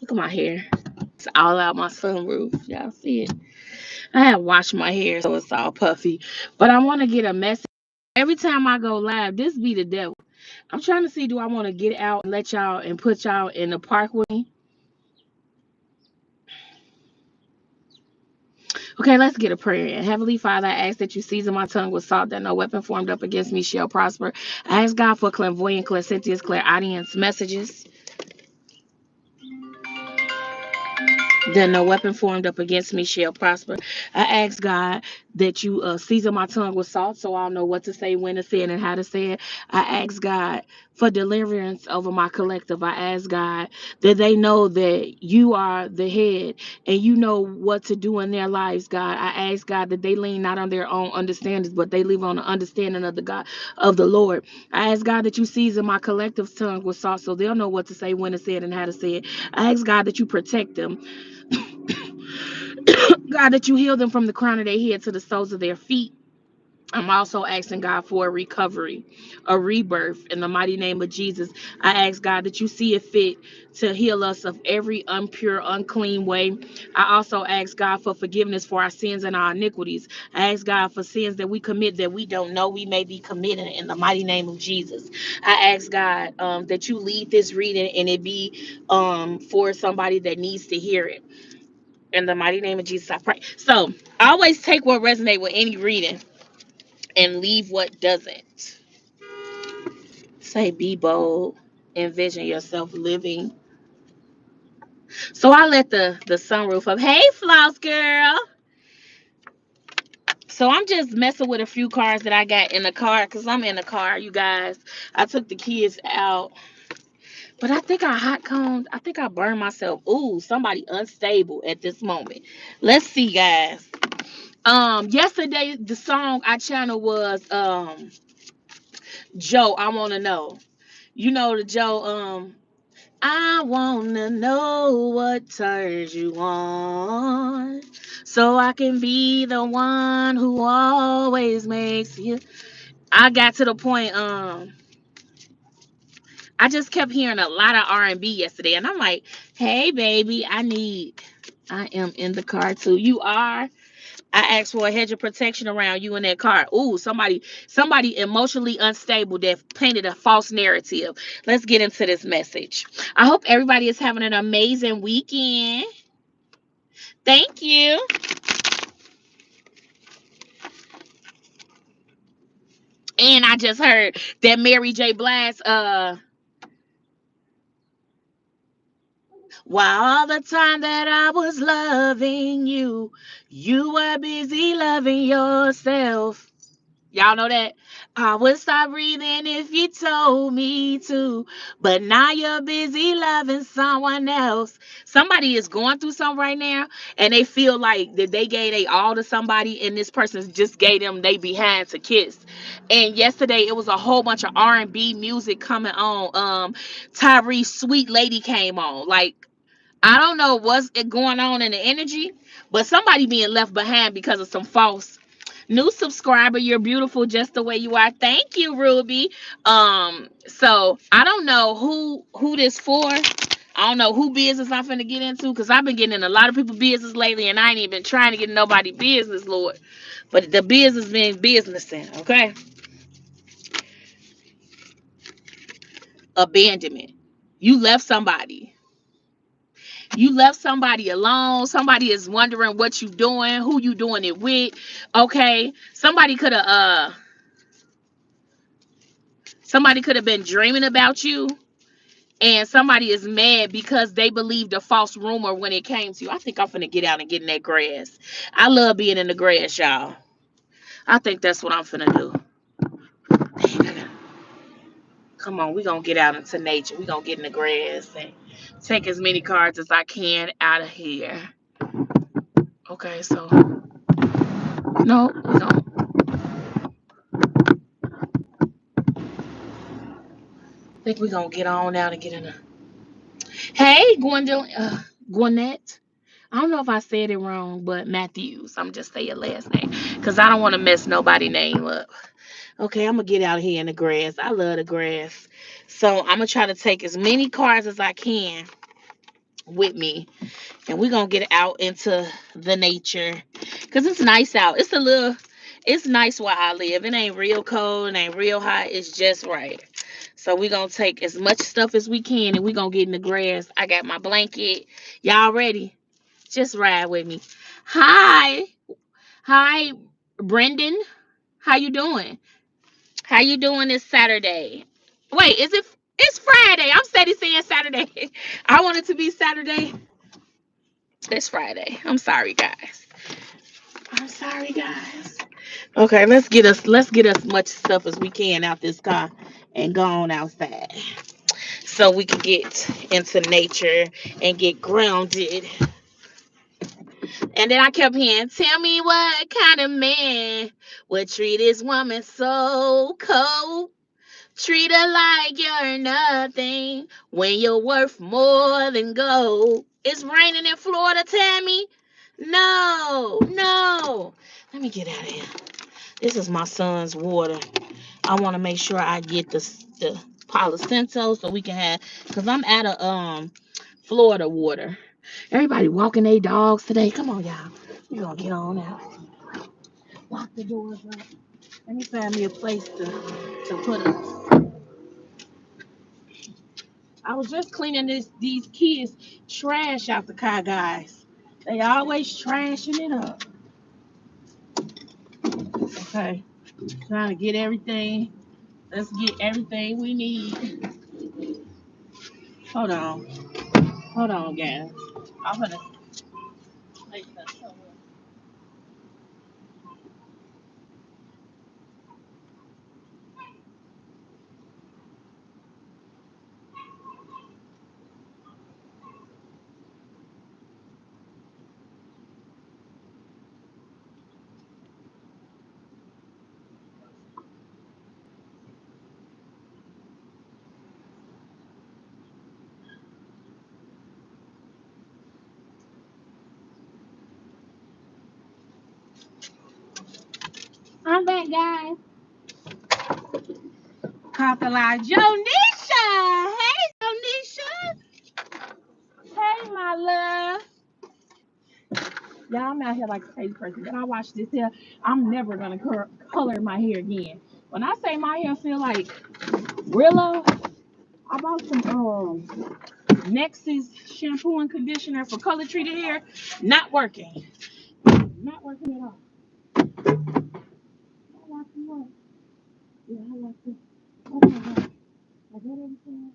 Look at my hair. It's all out my sunroof. Y'all see it? I have washed my hair, so it's all puffy. But I want to get a message. Every time I go live, this be the devil. I'm trying to see, do I want to get out and let y'all and put y'all in the park with me? Okay, let's get a prayer in. Heavenly Father, I ask that you season my tongue with salt, that no weapon formed up against me shall prosper. I ask God for clairvoyant, clairsentience, clairaudience messages, that no weapon formed up against me shall prosper. I ask God that you season my tongue with salt so I'll know what to say, when to say it, and how to say it. I ask God for deliverance over my collective. I ask God that they know that you are the head and you know what to do in their lives, God. I ask God that they lean not on their own understandings, but they live on the understanding of the God of the Lord. I ask God that you season my collective's tongue with salt so they'll know what to say, when to say it, and how to say it. I ask God that you protect them. God, that you heal them from the crown of their head to the soles of their feet. I'm also asking God for a recovery, a rebirth in the mighty name of Jesus. I ask God that you see it fit to heal us of every impure, unclean way. I also ask God for forgiveness for our sins and our iniquities. I ask God for sins that we commit that we don't know we may be committing in the mighty name of Jesus. I ask God that you lead this reading and it be for somebody that needs to hear it. In the mighty name of Jesus, I pray. So I always take what resonates with any reading and leave what doesn't. Say, be bold. Envision yourself living. So I let the sunroof up. Hey, Floss girl. So I'm just messing with a few cars that I got in the car because I'm in the car, you guys. I took the kids out. But I think I hot combed. I think I burned myself. Ooh, somebody unstable at this moment. Let's see, guys. Yesterday the song I channeled was Joe, I Wanna Know. You know the Joe, I wanna know what turns you on, so I can be the one who always makes you. I got to the point, I just kept hearing a lot of R&B yesterday, and I'm like, hey baby, I am in the car too. You are? I asked for a hedge of protection around you in that car. Ooh, somebody emotionally unstable that painted a false narrative. Let's get into this message. I hope everybody is having an amazing weekend. Thank you. And I just heard that Mary J. Blige, while all the time that I was loving you, you were busy loving yourself. Y'all know that? I would stop breathing if you told me to, but now you're busy loving someone else. Somebody is going through something right now, and they feel like that they gave they all to somebody, and this person just gave them they behind to kiss. And yesterday it was a whole bunch of R&B music coming on. Tyrese Sweet Lady came on. Like, I don't know what's going on in the energy, but somebody being left behind because of some false. New subscriber, you're beautiful just the way you are. Thank you, Ruby. So I don't know who this for. I don't know who business I'm finna get into because I've been getting in a lot of people business lately, and I ain't even trying to get in nobody business, Lord. But the business been businessing, okay? Abandonment. You left somebody. You left somebody alone. Somebody is wondering what you doing, who you doing it with. Okay. Somebody could have been dreaming about you, and somebody is mad because they believed a false rumor when it came to you. I think I'm finna get out and get in that grass. I love being in the grass, y'all. I think that's what I'm finna do. Dang, come on, we gonna get out into nature. We gonna get in the grass and take as many cards as I can out of here. Okay, so no, we don't. I think we gonna get on out and get in the. Hey, Gwendolyn, Gwinnett. I don't know if I said it wrong, but Matthews. I'm just saying your last name because I don't want to mess nobody name up. Okay, I'm gonna get out here in the grass. I love the grass, so I'm gonna try to take as many cards as I can with me, and we're gonna get out into the nature because it's nice out. It's nice where I live. It ain't real cold, it ain't real hot, it's just right. So we're gonna take as much stuff as we can and we're gonna get in the grass. I got my blanket. Y'all ready? Just ride with me. Hi, Brendan. How you doing? How you doing this Saturday? Wait, it's Friday. I'm steady saying Saturday. I want it to be Saturday. It's Friday. I'm sorry, guys. I'm sorry, guys. Okay, let's get us much stuff as we can out this car and go on outside so we can get into nature and get grounded. And then I kept hearing, tell me what kind of man would treat his woman so cold. Treat her like you're nothing when you're worth more than gold. It's raining in Florida, Tammy. No, no. Let me get out of here. This is my son's water. I want to make sure I get the Palo Santo so we can have, because I'm out of Florida water. Everybody walking their dogs today. Come on, y'all. We're going to get on out. Lock the doors up. Let me find me a place to put us. I was just cleaning these kids' trash out the car, guys. They always trashing it up. Okay. Trying to get everything. Let's get everything we need. Hold on. Hold on, guys. I'm gonna place that somewhere. I'm back, guys. Copperline Jonisha. Hey, Jonisha. Hey, my love. Y'all, I'm out here like a crazy person. When I watch this here, I'm never gonna color my hair again. When I say my hair feel like Brillo, I bought some Nexus shampoo and conditioner for color treated hair. Not working. Not working at all. I like the one. Yeah, I like this. Oh my god. I got everything.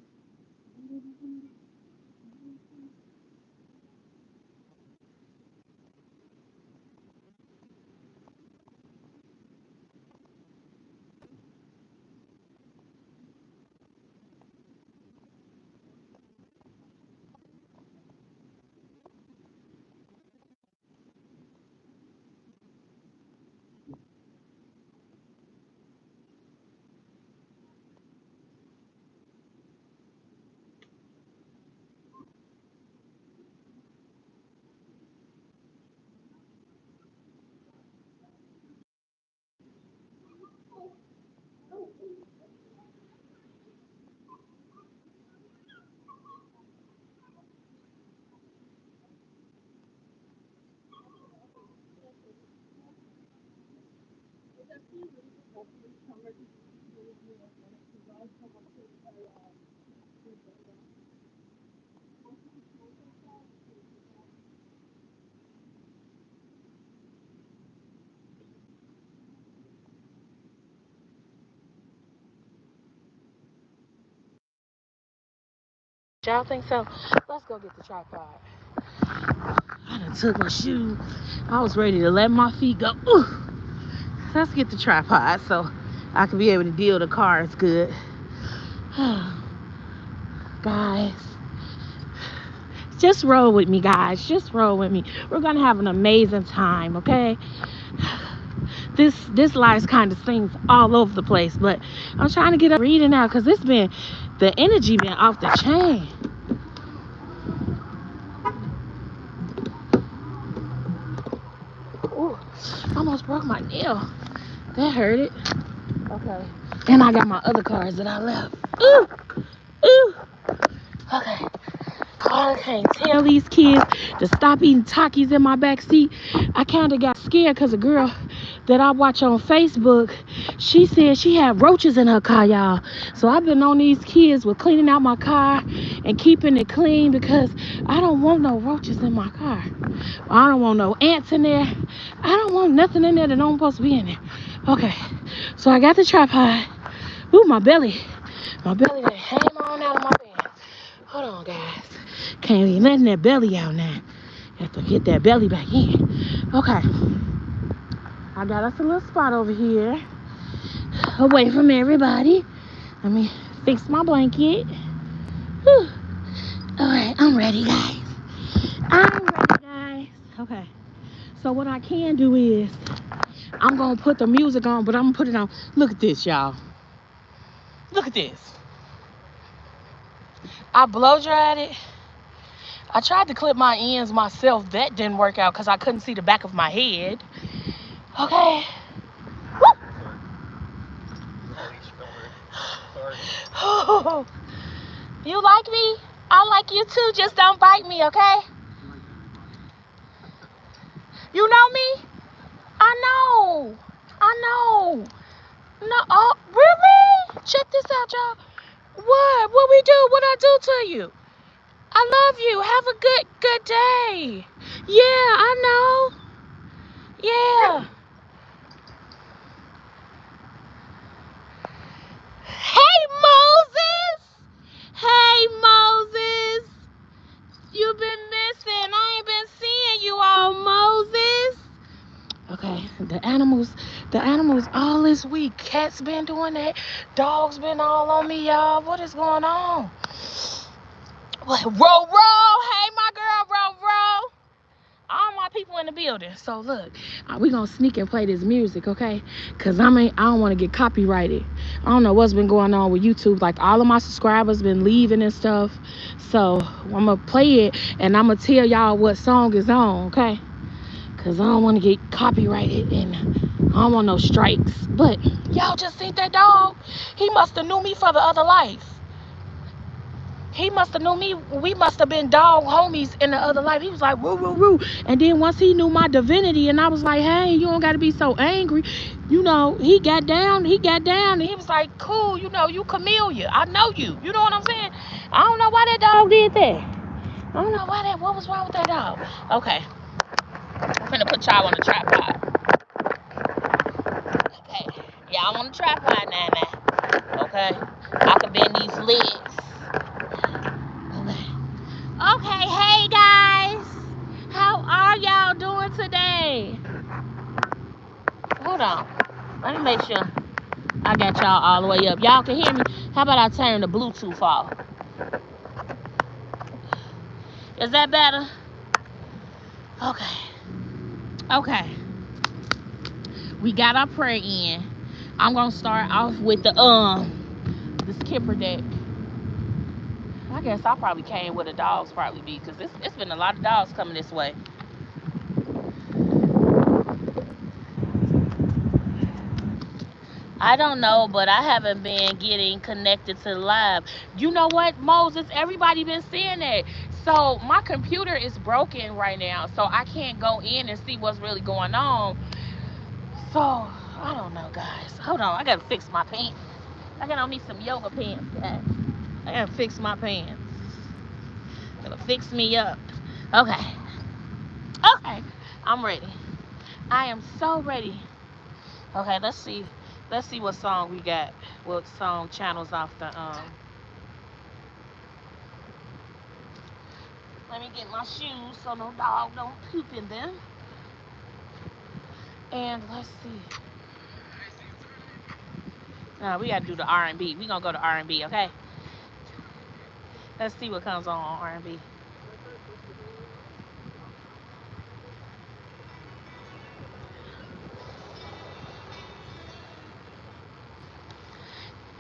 Y'all think so? Let's go get the tripod. I done took my shoe. I was ready to let my feet go. Ooh. Let's get the tripod so I can be able to deal with the car. It's good. Guys, just roll with me, guys. Just roll with me. We're gonna have an amazing time, okay? This life kind of seems all over the place, but I'm trying to get up reading now because the energy been off the chain. Ooh, almost broke my nail. That hurt it. Okay. And I got my other cards that I left. Ooh, ooh. Okay. I can't tell these kids to stop eating Takis in my back seat. I kind of got scared because a girl that I watch on Facebook, she said she had roaches in her car, y'all. So I've been on these kids with cleaning out my car and keeping it clean because I don't want no roaches in my car. I don't want no ants in there. I don't want nothing in there that don't supposed to be in there. Okay, so I got the tripod. Ooh, my belly done came on out of my bed. Hold on, guys. Can't be letting that belly out now. Have to get that belly back in. Okay. I got us a little spot over here. Away from everybody. Let me fix my blanket. Whew. Alright, I'm ready, guys. Okay. So what I can do is, I'm going to put the music on, but I'm going to put it on. Look at this, y'all. Look at this. I blow dried it. I tried to clip my ends myself. That didn't work out because I couldn't see the back of my head. Okay. Woo. You like me? I like you too. Just don't bite me, okay? You know me? I know. No, oh, really? Check this out, y'all. What? What we do? What I do to you? I love you. Have a good day. Yeah, I know. Yeah. Hey, Moses. Hey, Moses. You've been missing. I ain't been seeing you all, Moses. Okay, the animals all this week. Cats been doing that. Dogs been all on me, y'all. What is going on? What? Roll. Hey, my girl, roll. All my people in the building. So look, we gonna sneak and play this music, okay? Cause I don't want to get copyrighted. I don't know what's been going on with YouTube. Like all of my subscribers been leaving and stuff. So I'm gonna play it and I'm gonna tell y'all what song is on, okay? Cause I don't want to get copyrighted and I don't want no strikes. But y'all just seen that dog? He must have knew me for the other life. He must have knew me. We must have been dog homies in the other life. He was like, woo, woo, woo. And then once he knew my divinity and I was like, hey, you don't got to be so angry. You know, he got down and he was like, cool, you know, you Camillia. I know you. You know what I'm saying? I don't know why that dog did that. I don't know what was wrong with that dog? Okay. I'm finna put y'all on the tripod. Okay. Y'all on the tripod now. Okay. I can bend these legs. Okay, hey guys, how are y'all doing today? Hold on, let me make sure I got y'all all the way up. Y'all can hear me? How about I turn the Bluetooth off? Is that better? Okay. We got our prayer in. I'm gonna start off with the skipper deck. I guess I probably came where the dogs probably be, because it's been a lot of dogs coming this way. I don't know, but I haven't been getting connected to the live. You know what, Moses? Everybody been saying that. So my computer is broken right now, so I can't go in and see what's really going on. So I don't know, guys. Hold on, I gotta fix my pants. I gotta need some yoga pants, guys. I gotta fix my pants. Gonna fix me up. Okay, I'm ready. I am so ready. Okay, let's see what song we got. What song channels off the Let me get my shoes so no dog don't poop in them. And let's see. No, we gotta do the R&B. We gonna go to R&B, okay? Let's see what comes on R&B.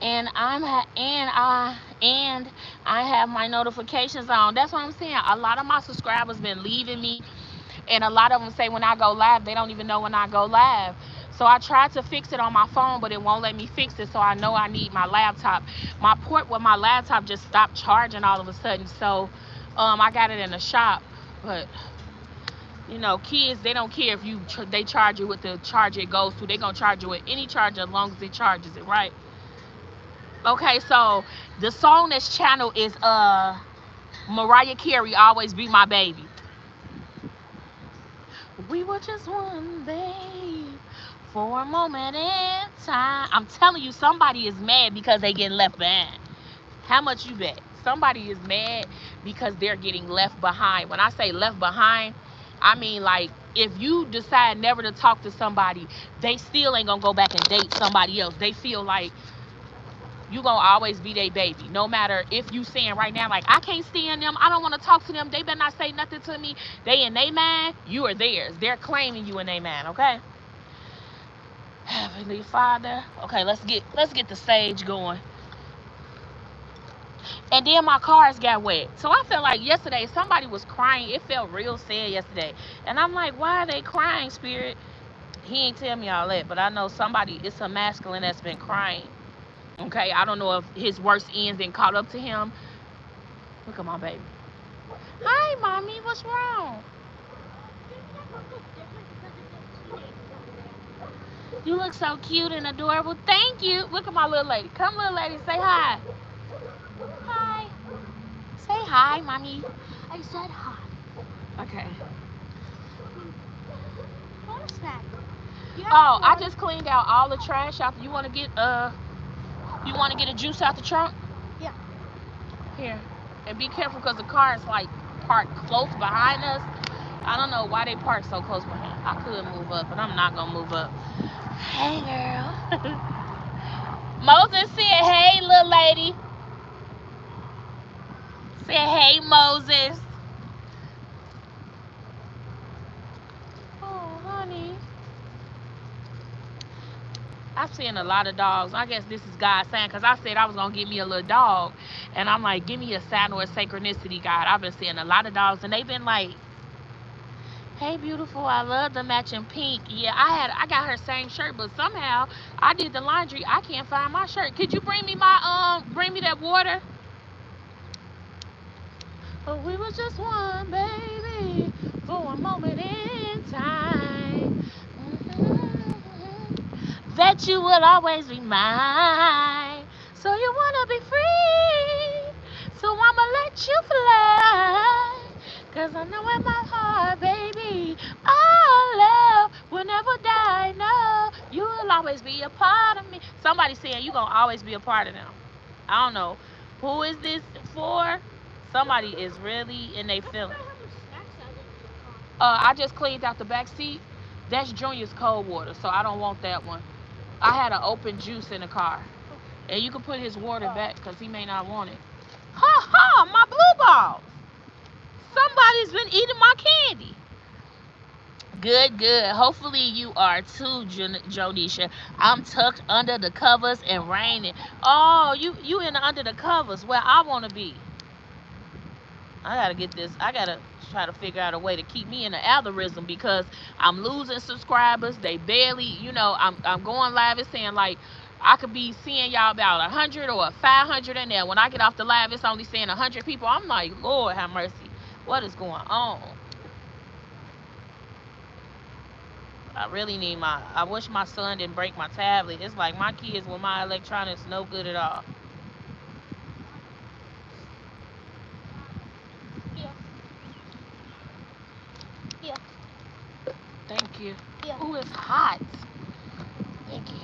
And I have my notifications on. That's what I'm saying. A lot of my subscribers been leaving me, and a lot of them say when I go live, they don't even know when I go live. So I tried to fix it on my phone, but it won't let me fix it. So I know I need my laptop. My port with my laptop just stopped charging all of a sudden. So I got it in the shop, but you know, kids, they don't care if they charge you with the charger it goes to. They gonna charge you with any charger as long as it charges it, right? Okay, so the song that's channeled is Mariah Carey, Always Be My Baby. We were just one babe for a moment in time. I'm telling you, somebody is mad because they getting left behind. How much you bet? Somebody is mad because they're getting left behind. When I say left behind, I mean like if you decide never to talk to somebody, they still ain't gonna go back and date somebody else. They feel like you gonna always be their baby. No matter if you saying right now, like, I can't stand them, I don't want to talk to them, they better not say nothing to me. They in their mind, you are theirs. They're claiming you in their mind, okay? Heavenly Father. Okay, let's get the sage going. And then my cars got wet. So I felt like yesterday somebody was crying. It felt real sad yesterday. And I'm like, why are they crying, Spirit? He ain't tell me all that, but I know somebody, it's a masculine that's been crying. Okay, I don't know if his worst ends been caught up to him. Look at my baby. Hi, Mommy, what's wrong? You look so cute and adorable. Thank you. Look at my little lady. Come, little lady, say hi. Hi. Say hi, Mommy. I said hi. Okay. What is that? Oh, I just cleaned out all the trash out. You want to get a juice out the trunk? Yeah. Here. And be careful because the car is like parked close behind us. I don't know why they parked so close behind. I could move up, but I'm not gonna move up. Hey, girl. Moses said, hey, little lady. Said, hey, Moses. Oh, honey. I've seen a lot of dogs. I guess this is God saying, because I said I was going to get me a little dog. And I'm like, give me a sign or a synchronicity, God. I've been seeing a lot of dogs, and they've been like, hey, beautiful, I love the matching pink. Yeah, I got her same shirt, but somehow I did the laundry. I can't find my shirt. Could you bring me bring me that water? Oh, we was just one, baby, for a moment in time. That you will always be mine. So you wanna be free, so I'ma let you fly. Cause I know in my heart, baby, our love will never die. No, you will always be a part of me. Somebody saying you gonna always be a part of them. I don't know. Who is this for? Somebody is really in their feelings. I just cleaned out the back seat. That's Junior's cold water, so I don't want that one. I had an open juice in the car. And you can put his water back because he may not want it. Ha ha, my blue balls. Somebody's been eating my candy. Good, good. Hopefully you are too, Jonisha. I'm tucked under the covers and raining. Oh, you in under the covers where I want to be. I gotta get this. I gotta try to figure out a way to keep me in the algorithm because I'm losing subscribers. They barely, you know, I'm going live. It's saying like I could be seeing y'all about 100 or 500 in there. When I get off the live, it's only saying 100 people. I'm like, Lord have mercy. What is going on? I really need I wish my son didn't break my tablet. It's like my kids with my electronics no good at all. Yeah. Thank you. Yeah. Ooh, it's hot. Thank you.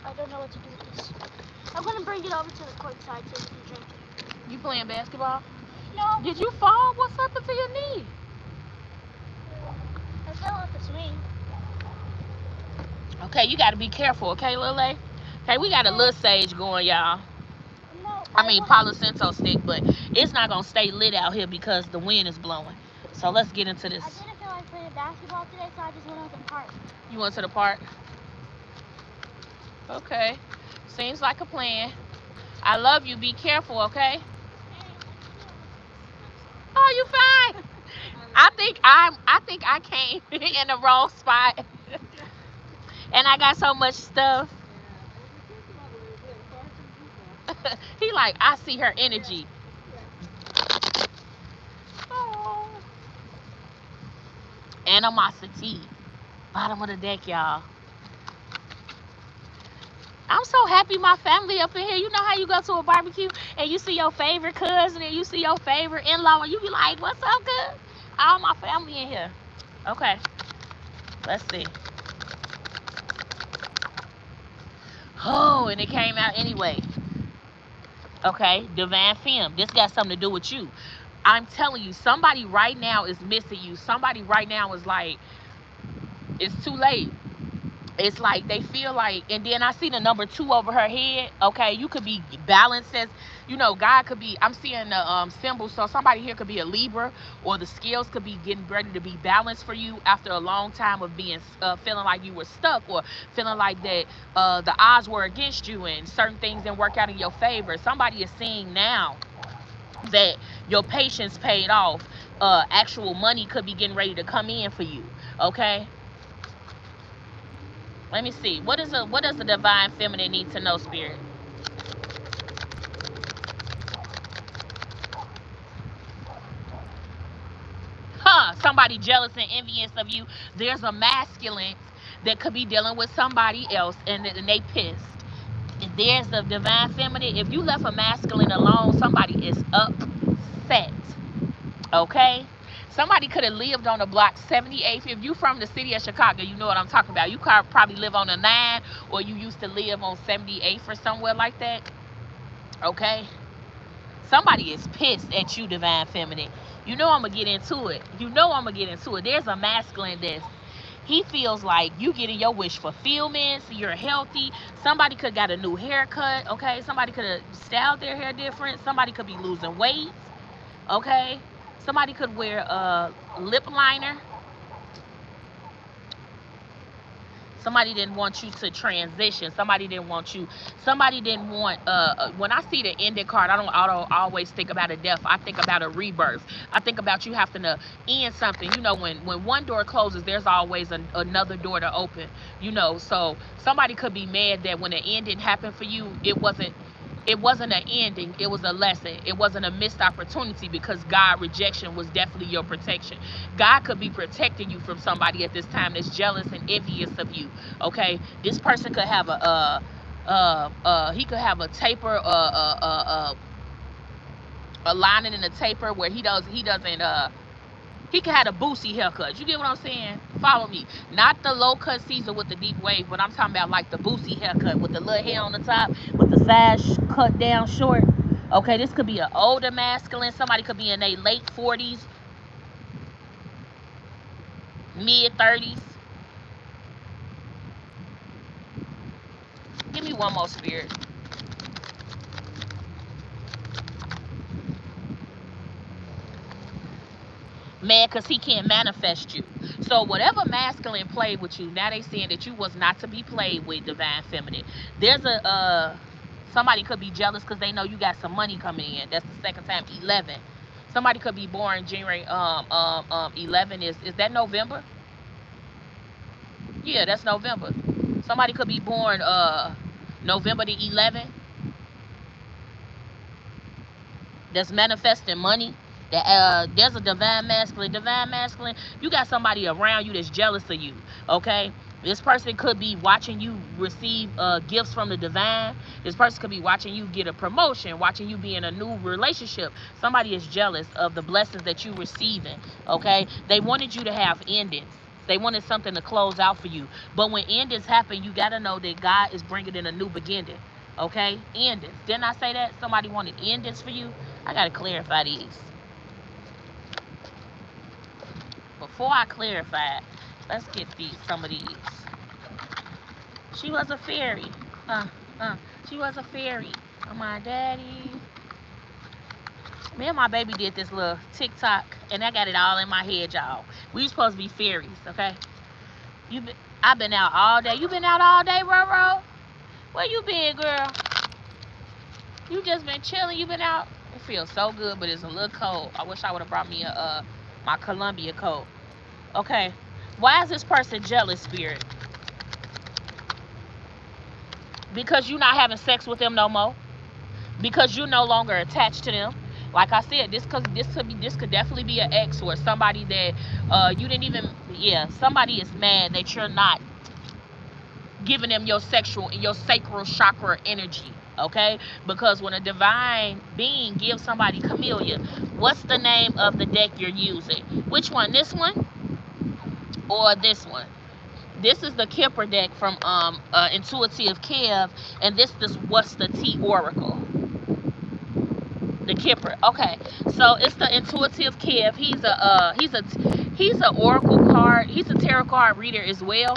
I don't know what to do with this. I'm gonna bring it over to the court side so you can drink it. You playing basketball? No. Did you fall? What's happened to your knee? I fell off the swing. Okay, you gotta be careful, okay, Lily? Okay, we got a little sage going, y'all. No. I mean Palo Santo stick, but it's not gonna stay lit out here because the wind is blowing. So let's get into this. I didn't feel like playing basketball today, so I just went to the park. You went to the park? Okay. Seems like a plan. I love you. Be careful, okay? Oh, you fine? I think I came in the wrong spot. And I got so much stuff. He like, I see her energy. animosity. Bottom of the deck, y'all. I'm so happy my family up in here. You know how you go to a barbecue and you see your favorite cousin and you see your favorite in-law and you be like, what's up, cuz? All my family in here. Okay. Let's see. Oh, and it came out anyway. Okay, Divine Femme. This got something to do with you. I'm telling you, somebody right now is missing you. Somebody right now is like, it's too late. It's like they feel like, and then I see the number 2 over her head. Okay, you could be balanced as, you know, God could be, I'm seeing the symbol, so somebody here could be a Libra, or the scales could be getting ready to be balanced for you after a long time of being, feeling like you were stuck, or feeling like that the odds were against you and certain things didn't work out in your favor. Somebody is seeing now that your patience paid off. Actual money could be getting ready to come in for you. Okay. Let me see. What does the Divine Feminine need to know, Spirit? Somebody jealous and envious of you. There's a masculine that could be dealing with somebody else and they pissed. And there's the Divine Feminine. If you left a masculine alone, somebody is upset. Okay? Somebody could have lived on the block 78th. If you from the city of Chicago, you know what I'm talking about. You could probably live on the 9, or you used to live on 78th or somewhere like that. Okay? Somebody is pissed at you, Divine Feminine. You know I'm going to get into it. You know I'm going to get into it. There's a masculine that's, he feels like you getting your wish fulfillment, so you're healthy. Somebody could got a new haircut, okay? Somebody could have styled their hair different. Somebody could be losing weight, okay? Somebody could wear a lip liner. Somebody didn't want you to transition. Somebody didn't want you. Somebody didn't want. When I see the ending card, I don't always think about a death. I think about a rebirth. I think about you having to end something. You know, when one door closes, there's always another door to open. You know, so somebody could be mad that when the ending happened for you, it wasn't an ending, it was a lesson. It wasn't a missed opportunity, because God rejection was definitely your protection. God could be protecting you from somebody at this time that's jealous and envious of you. Okay, this person could have he could have a taper, a lining in a taper where he doesn't he could have a Boosie haircut. You get what I'm saying? Follow me. Not the low cut Caesar with the deep wave, but I'm talking about like the Boosie haircut with the little hair on the top, with the sides cut down short. Okay, this could be an older masculine. Somebody could be in their late 40s, mid 30s. Give me one more, Spirit. Man, because he can't manifest you. So whatever masculine played with you, now they saying that you was not to be played with, Divine Feminine. There's a somebody could be jealous because they know you got some money coming in. That's the second time. 11. Somebody could be born January 11 is that November? Yeah, that's November. Somebody could be born November the 11th. That's manifesting money. That there's a divine masculine. You got somebody around you that's jealous of you. Okay, this person could be watching you receive gifts from the divine. This person could be watching you get a promotion, watching you be in a new relationship. Somebody is jealous of the blessings that you receiving. Okay, they wanted you to have endings. They wanted something to close out for you. But when endings happen, you got to know that God is bringing in a new beginning. Okay, endings. Didn't I say that? Somebody wanted endings for you. I got to clarify these. Before I clarify, let's get some of these. She was a fairy. She was a fairy. Oh, my daddy. Me and my baby did this little TikTok, and I got it all in my head, y'all. We supposed to be fairies, okay? I've been out all day. You been out all day, Roro? Where you been, girl? You just been chilling. You been out? It feels so good, but it's a little cold. I wish I would have brought me my Columbia coat. Okay. Why is this person jealous, Spirit? Because you're not having sex with them no more. Because you're no longer attached to them. Like I said, this could definitely be an ex or somebody that you didn't even, yeah, somebody is mad that you're not giving them your sacral chakra energy. Okay, because when a divine being gives somebody Camillia, what's the name of the deck you're using? Which one? This one or this one? This is the Kipper deck from Intuitive Kev, and this what's the T Oracle, the Kipper. Okay, so it's the Intuitive Kev. He's a Oracle card. He's a tarot card reader as well.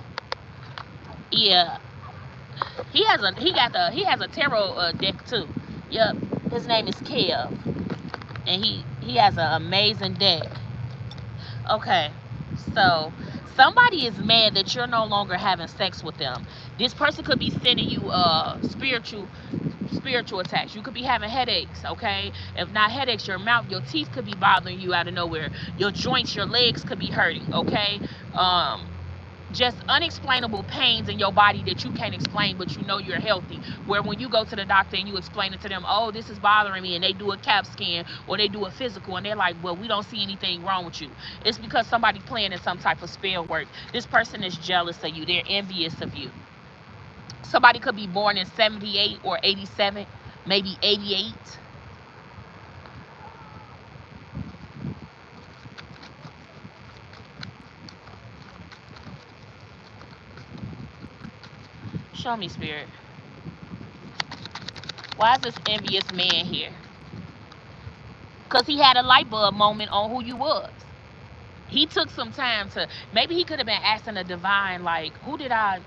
Yeah, he has a tarot deck too. Yep, his name is Kev, and he has an amazing deck. Okay, so somebody is mad that you're no longer having sex with them. This person could be sending you spiritual attacks. You could be having headaches, okay? If not headaches, your mouth, your teeth could be bothering you out of nowhere. Your joints, your legs could be hurting, okay? Um, just unexplainable pains in your body that you can't explain, but you know you're healthy. Where when you go to the doctor and you explain it to them, oh, this is bothering me, and they do a CAP scan or they do a physical, and they're like, well, we don't see anything wrong with you. It's because somebody's playing in some type of spell work. This person is jealous of you. They're envious of you. Somebody could be born in 78 or 87, maybe 88. Show me, Spirit. Why is this envious man here? Because he had a light bulb moment on who you was. He took some time to, maybe he could have been asking the divine, like, who did I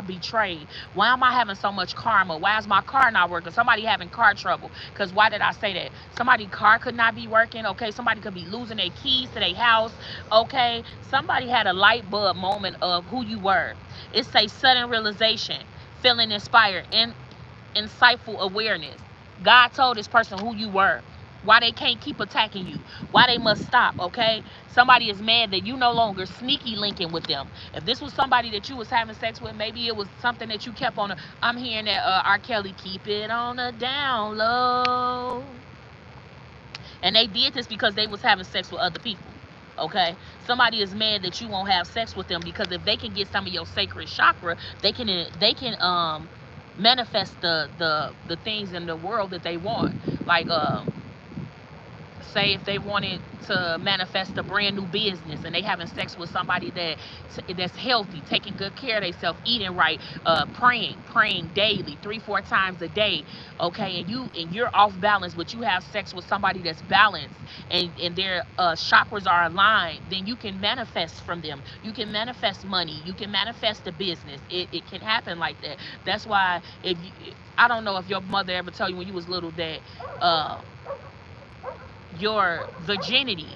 betray? Why am I having so much karma? Why is my car not working? Somebody having car trouble. Because why did I say that? Somebody's car could not be working. Okay, somebody could be losing their keys to their house. Okay, somebody had a light bulb moment of who you were. It's a sudden realization, feeling inspired, and insightful awareness. God told this person who you were, why they can't keep attacking you, why they must stop. Okay, somebody is mad that you no longer sneaky linking with them. If this was somebody that you was having sex with, maybe it was something that you kept on I'm hearing that R. Kelly, keep it on the down low, and they did this because they was having sex with other people. Okay, somebody is mad that you won't have sex with them because if they can get some of your sacred chakra, they can manifest the things in the world that they want. Like say if they wanted to manifest a brand new business and they having sex with somebody that's healthy, taking good care of themselves, eating right, praying daily, 3-4 times a day, okay, and you're off balance, but you have sex with somebody that's balanced, and their chakras are aligned, then you can manifest from them. You can manifest money. You can manifest a business. It can happen like that. That's why I don't know if your mother ever told you when you was little that your virginity,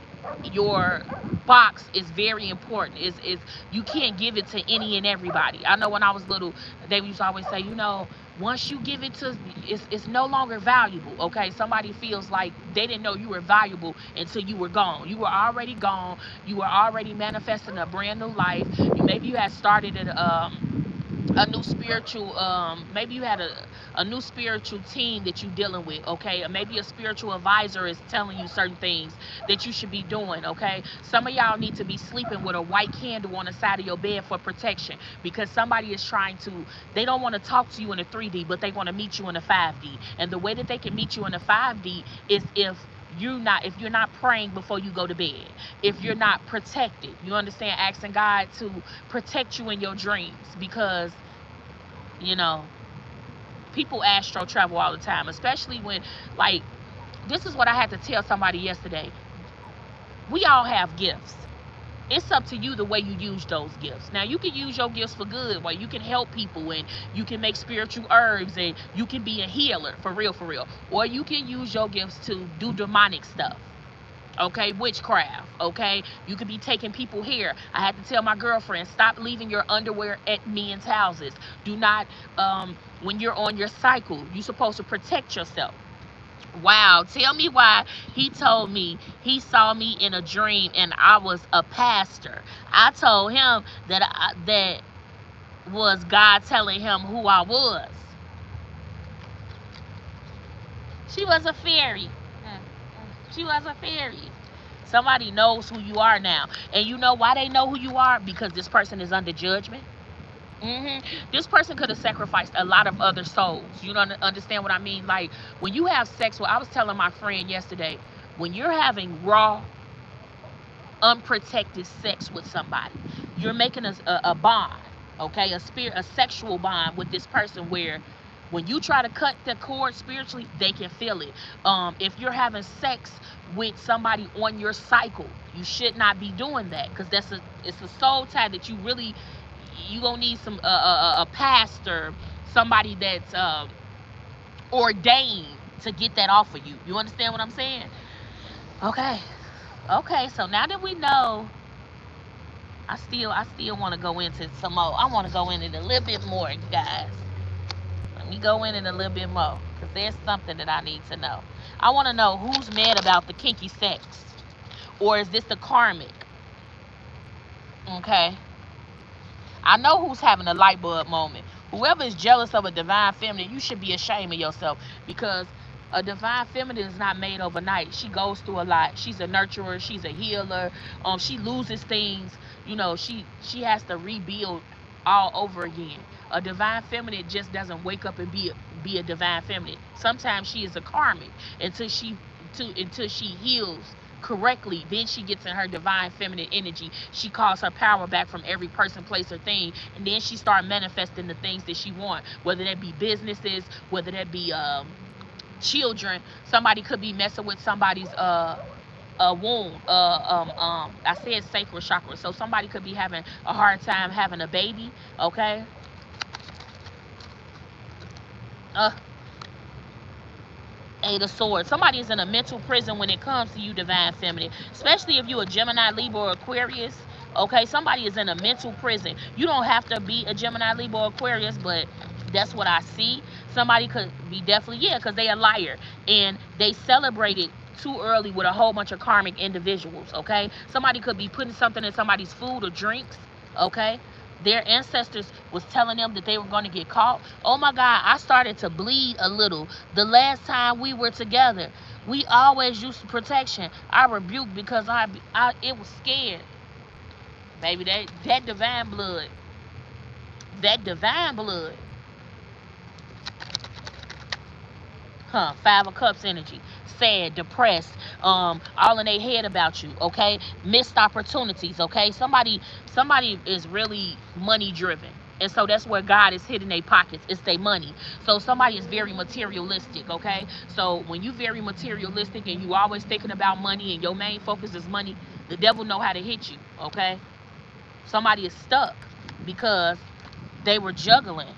your box is very important. Is you can't give it to any and everybody. I know when I was little, they used to always say, once you give it to, it's no longer valuable. Okay, somebody feels like they didn't know you were valuable until you were gone. You were already gone. You were already manifesting a brand new life. Maybe you had started a new spiritual, maybe you had a new spiritual team that you dealing with, okay, or maybe a spiritual advisor is telling you certain things that you should be doing. Okay, some of y'all need to be sleeping with a white candle on the side of your bed for protection, because somebody is trying to, they don't want to talk to you in a 3D, but they want to meet you in a 5D, and the way that they can meet you in a 5D is if you're not praying before you go to bed, if you're not protected, you understand, asking God to protect you in your dreams, because you know people astro travel all the time, especially when, like, this is what I had to tell somebody yesterday. We all have gifts. It's up to you the way you use those gifts. Now, you can use your gifts for good, where you can help people and you can make spiritual herbs and you can be a healer for real, or you can use your gifts to do demonic stuff. Okay, witchcraft. Okay, you could be taking people here. I had to tell my girlfriend, stop leaving your underwear at men's houses. Do not, when you're on your cycle, you're supposed to protect yourself. Wow, tell me why he told me he saw me in a dream and I was a pastor. I told him that was God telling him who I was. She was a fairy. you as a fairy. Somebody knows who you are now. And you know why they know who you are? Because this person is under judgment. This person could have sacrificed a lot of other souls. You don't understand what I mean? Like, when you have sex with, I was telling my friend yesterday, when you're having raw, unprotected sex with somebody, you're making a bond, okay, a sexual bond with this person, where when you try to cut the cord spiritually, they can feel it. If you're having sex with somebody on your cycle, you should not be doing that, because it's a soul tie that you gonna need some a pastor, somebody that's ordained to get that off of you. You understand what I'm saying? Okay. Okay, so now that we know, I still want to go into some more. I want to go in it a little bit more, guys. Let me go in it a little bit more, because there's something that I need to know. I want to know who's mad about the kinky sex, or is this the karmic? Okay. I know who's having a light bulb moment. Whoever is jealous of a divine feminine, you should be ashamed of yourself, because a divine feminine is not made overnight. She goes through a lot. She's a nurturer. She's a healer. She loses things. You know, she has to rebuild all over again. A divine feminine just doesn't wake up and be a divine feminine. Sometimes she is a karmic until she heals correctly. Then she gets in her divine feminine energy. She calls her power back from every person, place, or thing, and then she starts manifesting the things that she wants, whether that be businesses, whether that be children. Somebody could be messing with somebody's womb. I said sacral chakra, so somebody could be having a hard time having a baby. Okay. uh Eight of Swords. Somebody is in a mental prison when it comes to you, divine feminine. Especially if you're a Gemini, Libra, or Aquarius. Okay, somebody is in a mental prison. You don't have to be a Gemini, Libra, or Aquarius, but that's what I see. Somebody could be definitely, yeah, because they a liar. And they celebrated too early with a whole bunch of karmic individuals. Okay, somebody could be putting something in somebody's food or drinks. Okay, their ancestors was telling them that they were going to get caught. Oh my God, I started to bleed a little the last time we were together. We always used protection. I rebuked because it was scared. Baby, that divine blood. That divine blood. Five of Cups energy. Sad, depressed, all in their head about you. Okay, missed opportunities. Okay, somebody is really money driven, and so that's where God is hitting their pockets. It's their money. So somebody is very materialistic. Okay, so when you very materialistic and you always thinking about money and your main focus is money, the devil know how to hit you. Okay, somebody is stuck because they were juggling.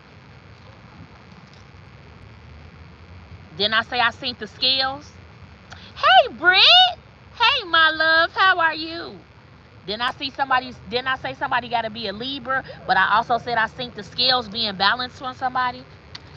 Then I seen the scales. Hey, Britt. Hey, my love. How are you? Then I say somebody got to be a Libra, but I also said I seen the scales being balanced on somebody.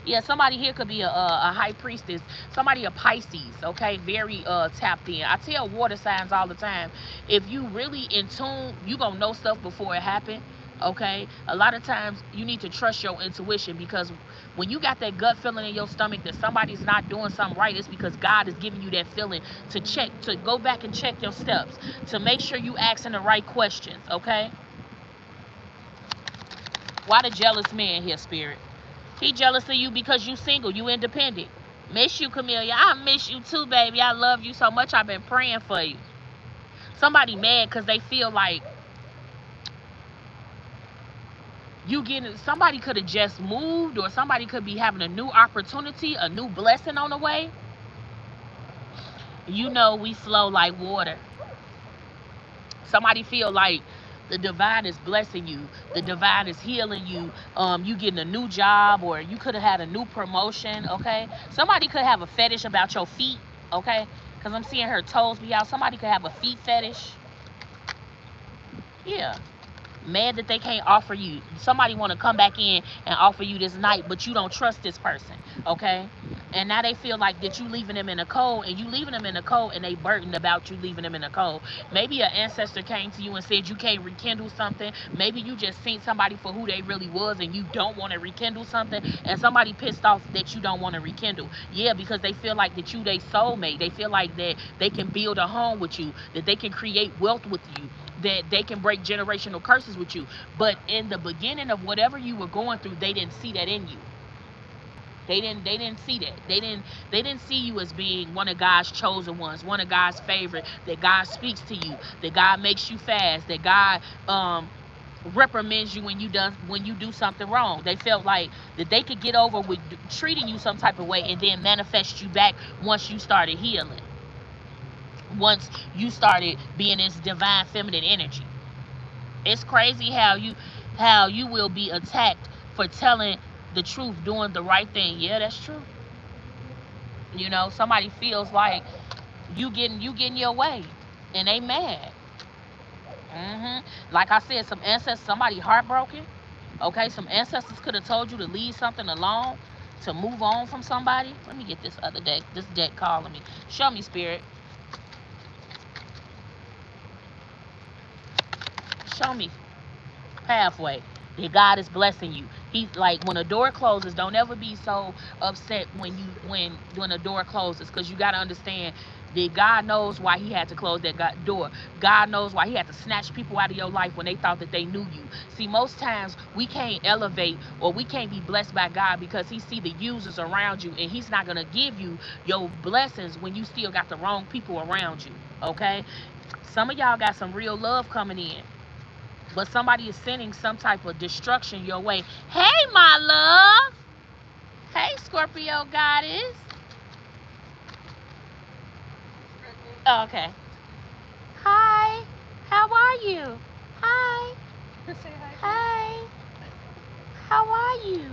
Yeah, somebody here could be a high priestess. Somebody a Pisces, okay? Very tapped in. I tell water signs all the time, if you really in tune, you going to know stuff before it happen, okay? A lot of times you need to trust your intuition, because when you got that gut feeling in your stomach that somebody's not doing something right, it's because God is giving you that feeling to go back and check your steps, to make sure you asking the right questions, okay? Why the jealous man here, Spirit? He jealous of you because you single, you independent. Miss you, Camillia. I miss you too, baby. I love you so much. I've been praying for you. Somebody mad because they feel like somebody could have just moved, or somebody could be having a new opportunity, a new blessing on the way. You know we flow like water. Somebody feel like the divine is blessing you, the divine is healing you, you getting a new job, or you could have had a new promotion. Okay, somebody could have a fetish about your feet. Okay, because I'm seeing her toes be out. Somebody could have a feet fetish. Yeah, Mad that they can't offer you. Somebody want to come back in and offer you this night, but you don't trust this person, okay? And now they feel like that you leaving them in the cold, and you leaving them in the cold, and they burdened about you leaving them in the cold. Maybe an ancestor came to you and said you can't rekindle something. Maybe you just seen somebody for who they really was, and you don't want to rekindle something, and somebody pissed off that you don't want to rekindle. Yeah, because they feel like that you they soulmate. They feel like that they can build a home with you, that they can create wealth with you, that they can break generational curses with you. But in the beginning of whatever you were going through, they didn't see that in you. They didn't see that. They didn't see you as being one of God's chosen ones, one of God's favorite, that God speaks to you, that God makes you fast, that God reprimands you when you do something wrong. They felt like that they could get over with treating you some type of way and then manifest you back once you started healing. Once you started being this divine feminine energy. It's crazy how you will be attacked for telling the truth, doing the right thing. Yeah, that's true. Somebody feels like you getting your way, and they mad. Like I said, some ancestors, somebody heartbroken. Okay, some ancestors could have told you to leave something alone, to move on from somebody. Let me get this other deck. This deck calling me. Show me, spirit. Show me pathway that God is blessing you. He's like, when a door closes, don't ever be so upset when a door closes, because you got to understand that God knows why he had to close that door. God knows why he had to snatch people out of your life when they thought that they knew you. See, most times we can't elevate or we can't be blessed by God because he see the users around you, and he's not going to give you your blessings when you still got the wrong people around you. Okay, some of y'all got some real love coming in, but somebody is sending some type of destruction your way. Hey, my love. Hey, Scorpio goddess. Oh, okay. Hi. How are you? Hi. Say hi. Hi. How are you?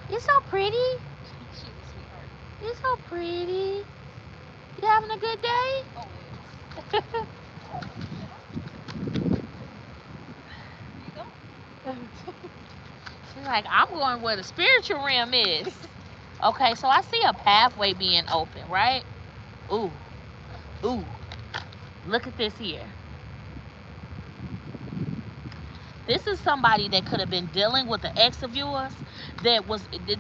You're so pretty. She's a sweetheart. You're so pretty. You having a good day? Always. You go? She's like, I'm going where the spiritual realm is. Okay, so I see a pathway being open, right? Ooh. Ooh. Look at this here. This is somebody that could have been dealing with the ex of yours.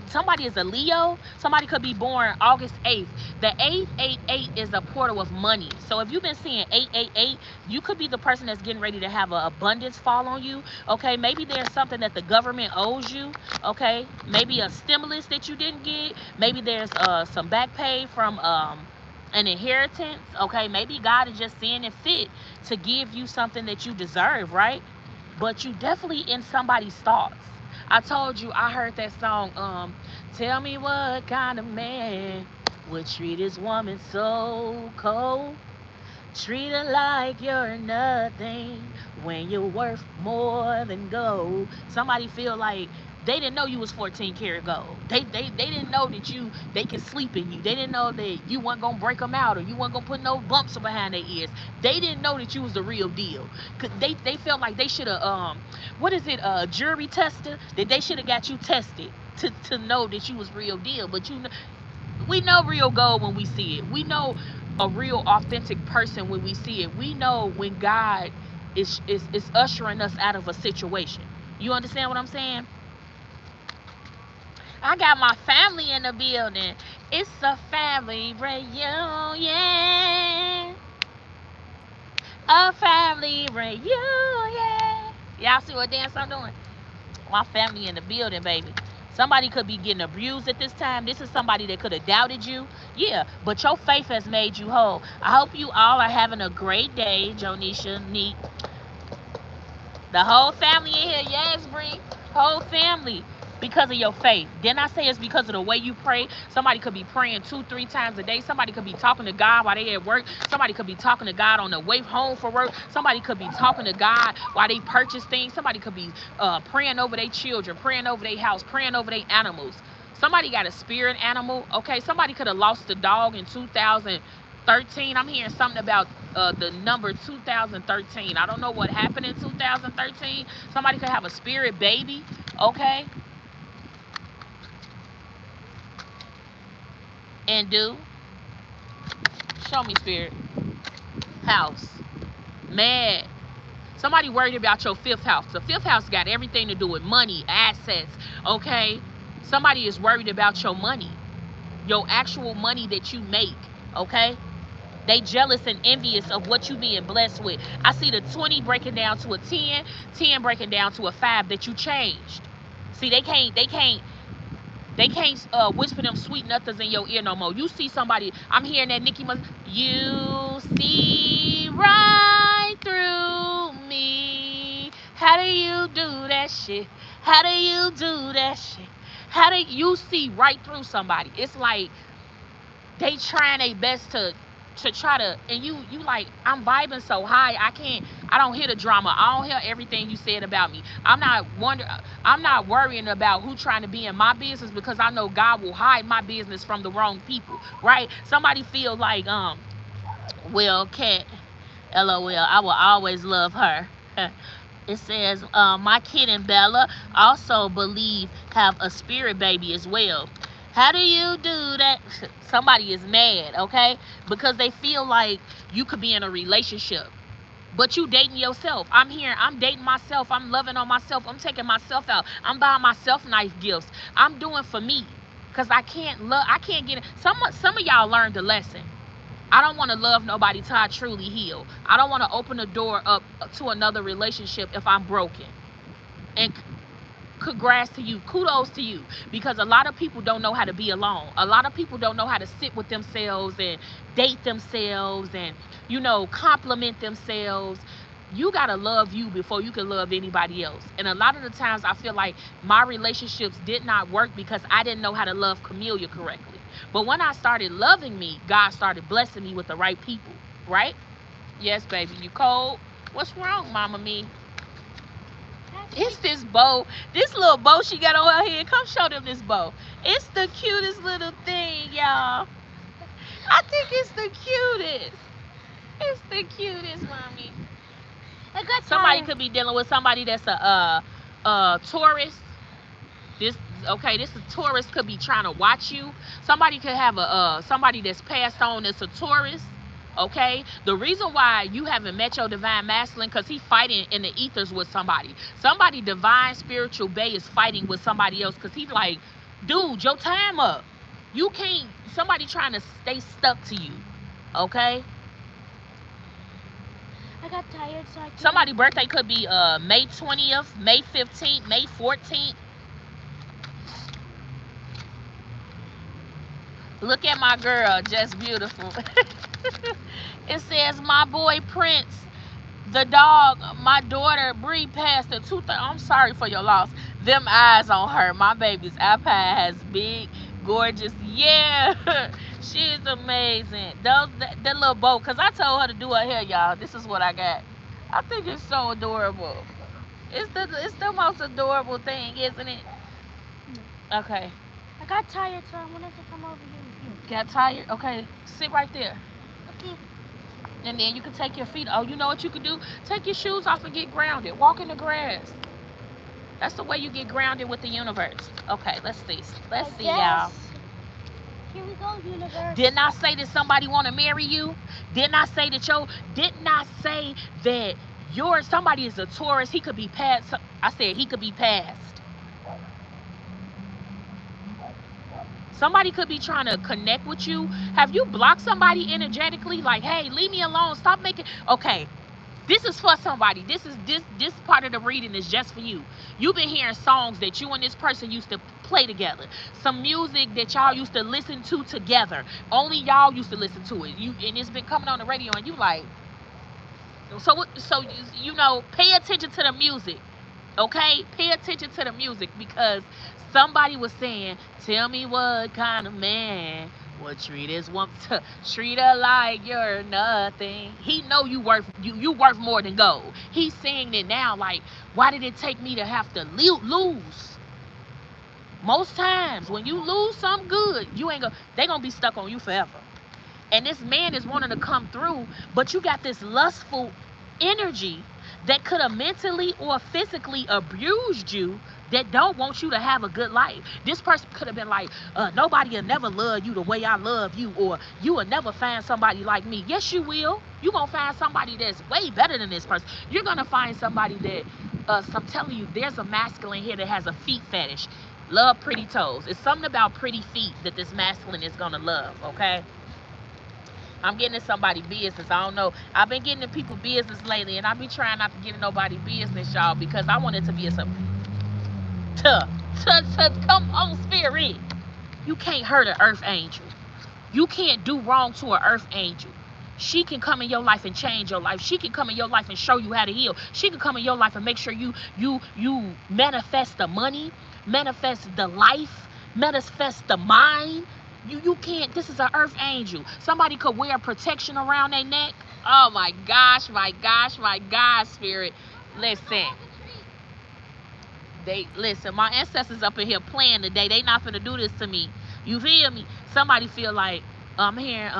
Somebody is a Leo. Somebody could be born August 8th. The 888 is a portal of money. So if you've been seeing 888, you could be the person that's getting ready to have an abundance fall on you. Okay, maybe there's something that the government owes you. Okay, maybe a stimulus that you didn't get. Maybe there's some back pay from an inheritance. Okay, maybe God is just seeing it fit to give you something that you deserve, right? But you definitely in somebody's thoughts. I told you I heard that song, tell me what kind of man would treat his woman so cold. Treat her like you're nothing when you're worth more than gold. Somebody feel like they didn't know you was 14 karat gold. They didn't know that they could sleep in you. They didn't know that you wasn't gonna break them out, or you wasn't gonna put no bumps behind their ears. They didn't know that you was the real deal. Cause they felt like they should have what is it, jury tester, that they should have got you tested to know that you was real deal. But we know real gold when we see it. We know a real authentic person when we see it. We know when God is ushering us out of a situation. You understand what I'm saying? I got my family in the building. It's a family reunion. A family reunion. Y'all see what dance I'm doing? My family in the building, baby. Somebody could be getting abused at this time. This is somebody that could have doubted you. Yeah, but your faith has made you whole. I hope you all are having a great day, Jonisha, Neat. The whole family in here. Yes, Bree. Whole family. Because of your faith. Didn't I say it's because of the way you pray? Somebody could be praying 2-3 times a day. Somebody could be talking to God while they at work. Somebody could be talking to God on the way home from work. Somebody could be talking to God while they purchase things. Somebody could be praying over their children, praying over their house, praying over their animals. Somebody got a spirit animal. Okay, somebody could have lost a dog in 2000. 13. I'm hearing something about the number 2013. I don't know what happened in 2013. Somebody could have a spirit baby. Okay. And do. Show me, spirit. House. Mad. Somebody worried about your fifth house. The fifth house got everything to do with money, assets. Okay. Somebody is worried about your money. Your actual money that you make. Okay. They jealous and envious of what you being blessed with. I see the 20 breaking down to a 10, 10 breaking down to a 5 that you changed. See, they can't whisper them sweet nothings in your ear no more. You see somebody, I'm hearing that Nicki must, you see right through me. How do you do that shit? How do you do that shit? How do you see right through somebody? It's like they trying their best to try to, and you like, I'm vibing so high, I don't hear the drama, I don't hear everything you said about me. I'm not worrying about who trying to be in my business, because I know God will hide my business from the wrong people, right? Somebody feel like, well, Cat, LOL, I will always love her. It says, my kid and Bella also believe have a spirit baby as well. How do you do that? Somebody is mad, okay? Because they feel like you could be in a relationship, but you dating yourself. I'm here, I'm dating myself, I'm loving on myself, I'm taking myself out, I'm buying myself nice gifts, I'm doing for me. Because I can't get it. Some of y'all learned the lesson. I don't want to love nobody till I truly heal. I don't want to open the door up to another relationship if I'm broken. And congrats to you, kudos to you, because a lot of people don't know how to be alone. A lot of people don't know how to sit with themselves and date themselves and, compliment themselves. You gotta love you before you can love anybody else. And a lot of the times I feel like my relationships did not work because I didn't know how to love Camillia correctly. But when I started loving me, God started blessing me with the right people, right? Yes, baby, you cold? What's wrong, mama me? It's this bow. This little bow she got on her head. Come show them this bow. It's the cutest little thing, y'all. I think it's the cutest. It's the cutest, mommy. Somebody could be dealing with somebody that's a tourist. This this a tourist could be trying to watch you. Somebody could have somebody that's passed on that's a tourist. Okay, the reason why you haven't met your divine masculine, because he's fighting in the ethers with somebody divine spiritual bay is fighting with somebody else, because he's like, dude, your time up. You can't, somebody trying to stay stuck to you. Okay, I got tired, so I can't. Somebody's birthday could be May 20th, May 15th, May 14th. Look at my girl, just beautiful. It says, my boy Prince, the dog, my daughter Bree passed the tooth. I'm sorry for your loss. Them eyes on her. My baby's iPad has big, gorgeous. Yeah, she's amazing. That little bow, because I told her to do her hair, y'all. This is what I got. I think it's so adorable. It's the most adorable thing, isn't it? Okay. I got tired, so I wanted to come over here. Got tired? Okay. Sit right there. Okay. And then you can take your feet. Oh, you know what you can do? Take your shoes off and get grounded. Walk in the grass. That's the way you get grounded with the universe. Okay, let's see. Let's see, y'all. Here we go, universe. Didn't I say that somebody want to marry you? Didn't I say that somebody is a Taurus? He could be past. I said he could be past. Somebody could be trying to connect with you. Have you blocked somebody energetically? Like, hey, leave me alone. Stop making. Okay, this is for somebody. This part of the reading is just for you. You've been hearing songs that you and this person used to play together. Some music that y'all used to listen to together. Only y'all used to listen to it. And it's been coming on the radio, and you like. So pay attention to the music. Okay, pay attention to the music, because somebody was saying, tell me what kind of man would treat her like you're nothing. He know you worth more than gold. He's saying it now, like, why did it take me to have to lose? Most times when you lose something good, they gonna be stuck on you forever. and this man is wanting to come through, but you got this lustful energy that could have mentally or physically abused you, that don't want you to have a good life. This person could have been like, nobody will never love you the way I love you, or you will never find somebody like me. Yes, you will. You're going to find somebody that's way better than this person. You're going to find somebody that, I'm telling you, there's a masculine here that has a feet fetish. Love pretty toes. It's something about pretty feet that this masculine is going to love, okay? I'm getting in somebody's business. I don't know. I've been getting in people's business lately, and I be trying not to get in nobody's business, y'all, because I want it to be a come on, spirit. You can't hurt an earth angel. You can't do wrong to an earth angel. She can come in your life and change your life. She can come in your life and show you how to heal. She can come in your life and make sure you manifest the money, manifest the life, manifest the mind. You can't. This is an earth angel. Somebody could wear protection around their neck. Oh my gosh, my gosh, my God, spirit. Listen. Listen, my ancestors up in here playing today. They not finna do this to me. You feel me? Somebody feel like I'm hearing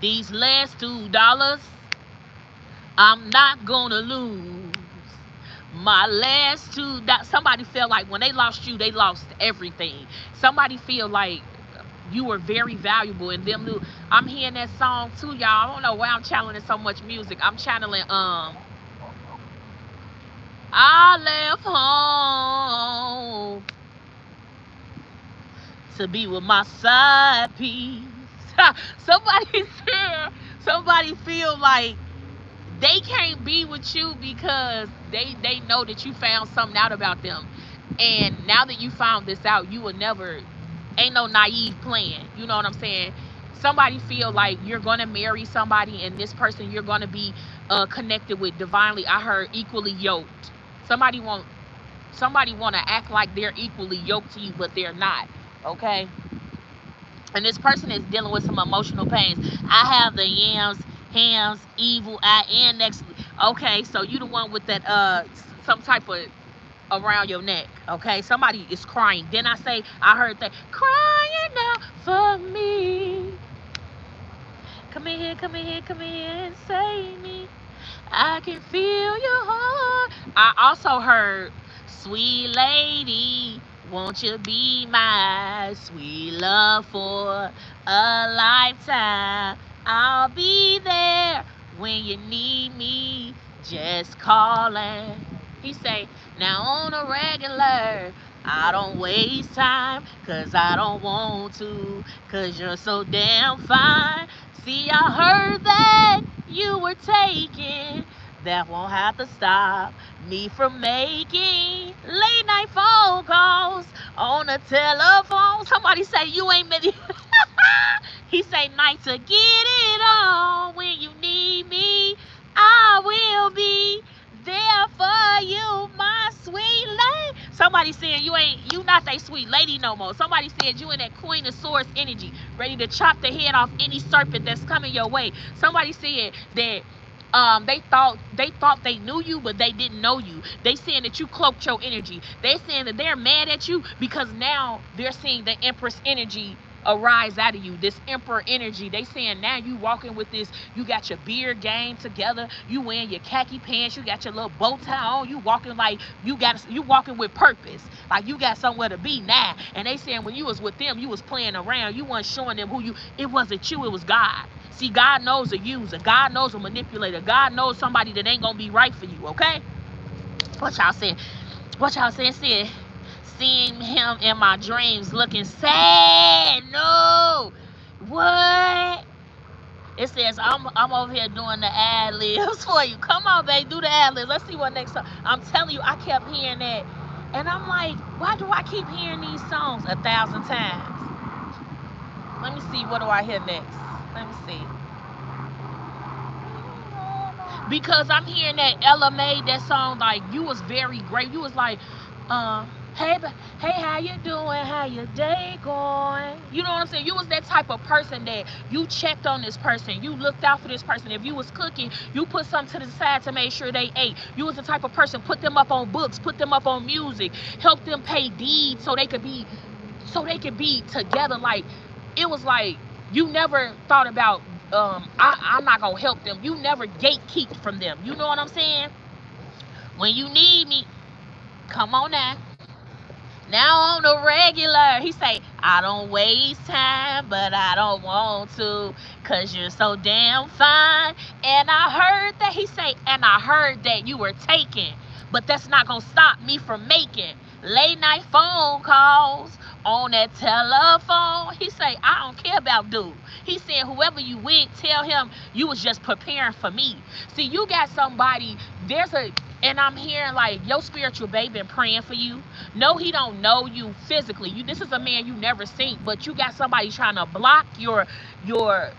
these last $2 I'm not gonna lose. My last $2. Somebody feel like when they lost you, they lost everything. Somebody feel like you were very valuable, and them new. I'm hearing that song too, y'all. I don't know why I'm channeling so much music. I'm channeling I left home to be with my side piece. Somebody feel like they can't be with you because they know that you found something out about them. And now that you found this out, you will never, ain't no naive plan. You know what I'm saying? Somebody feel like you're going to marry somebody, and this person you're going to be connected with divinely. I heard equally yoked. Somebody want to act like they're equally yoked to you, but they're not. Okay? And this person is dealing with some emotional pains. I have the yams, hams, evil, I, and next. Okay, so you the one with that some type of around your neck. Okay, somebody is crying. Then I heard that crying out for me. Come in here, come in here, come in here and save me. I can feel your heart. I also heard, sweet lady, won't you be my sweet love for a lifetime? I'll be there when you need me, just calling. He say, now on a regular, I don't waste time, cause I don't want to, cause you're so damn fine. See, I heard that you were taken. That won't have to stop me from making late night phone calls on the telephone. Somebody say you ain't many. He say night to get it on. When you need me, I will be there for you, my sweet lady. Somebody saying you not that sweet lady no more. Somebody said you in that Queen of Swords energy, ready to chop the head off any serpent that's coming your way. Somebody said that they thought they knew you, but they didn't know you. They saying that you cloaked your energy. They saying that they're mad at you because now they're seeing the Empress energy arise out of you, this emperor energy. They saying now you walking with this, you got your beard game together, you wearing your khaki pants, you got your little bow tie on, you walking like you walking with purpose, like you got somewhere to be now. And they saying when you was with them, you was playing around, you wasn't showing them who you, it wasn't you, it was God. See, God knows a user, God knows a manipulator, God knows somebody that ain't gonna be right for you. Okay, what y'all saying? Said seeing him in my dreams looking sad. No. What? It says I'm over here doing the ad libs for you. Come on, babe, do the ad libs. Let's see what next song. I'm telling you, I kept hearing that. And I'm like, why do I keep hearing these songs 1,000 times? Let me see, what do I hear next? Let me see. Because I'm hearing that Ella made that song, like, you was very great. You was like, hey, how you doing? How your day going? You know what I'm saying? You was that type of person that you checked on this person. You looked out for this person. If you was cooking, you put something to the side to make sure they ate. You was the type of person, put them up on books, put them up on music, help them pay deeds so they could be together. Like, it was like You never thought about, I'm not gonna help them. You never gatekeep from them. You know what I'm saying? When you need me, come on now. Now on the regular, he say, I don't waste time, but I don't want to, cause you're so damn fine. And I heard that, he say, and I heard that you were taken, but that's not gonna stop me from making late night phone calls on that telephone. He say, I don't care about dude. He said, whoever you with, tell him you was just preparing for me. See, you got somebody, and I'm hearing like your spiritual baby been praying for you. No, he don't know you physically. This is a man you never seen, but you got somebody trying to block your your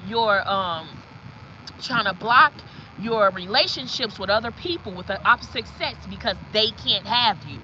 trying to block your relationships with other people with the opposite sex because they can't have you.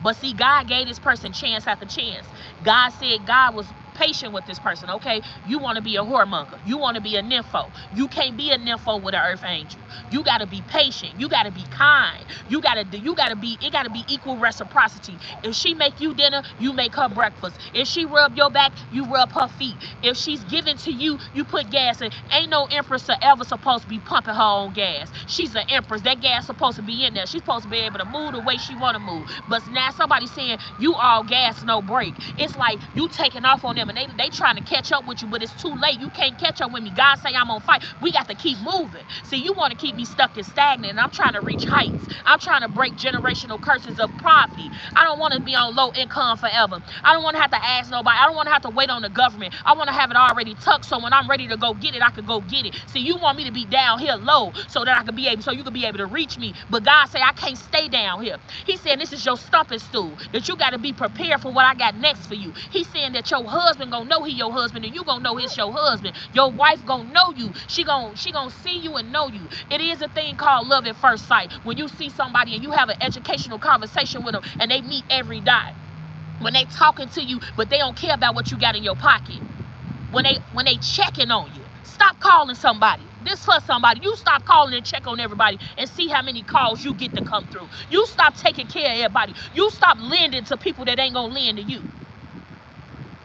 But see, God gave this person chance after chance. God said God was patient with this person. Okay, you want to be a whoremonger. You want to be a nympho. You can't be a nympho with an earth angel. You got to be patient. You got to be kind. You got to be, it got to be equal reciprocity. If she make you dinner, you make her breakfast. If she rub your back, you rub her feet. If she's giving to you, you put gas in. Ain't no empress ever supposed to be pumping her own gas. She's an empress. That gas supposed to be in there. She's supposed to be able to move the way she want to move. But now somebody saying you all gas, no break. It's like you taking off on them and they trying to catch up with you, but it's too late. You can't catch up with me. God say I'm on fire. We got to keep moving. See, you want to keep me stuck and stagnant, and I'm trying to reach heights. I'm trying to break generational curses of poverty. I don't want to be on low income forever. I don't want to have to ask nobody. I don't want to have to wait on the government. I want to have it already tucked, so when I'm ready to go get it, I can go get it. See, you want me to be down here low so that I can be able, so you can be able to reach me. But God say I can't stay down here. He said this is your stumping stool, that you got to be prepared for what I got next for you. He's saying that your husband gonna know he your husband, and you gonna know it's your husband. Your wife gonna know you. She gonna see you and know you. It is a thing called love at first sight. When you see somebody and you have an educational conversation with them and they meet every dot. When they talking to you, but they don't care about what you got in your pocket. When they checking on you. Stop calling somebody. This for somebody. You stop calling and check on everybody and see how many calls you get to come through. You stop taking care of everybody. You stop lending to people that ain't gonna lend to you.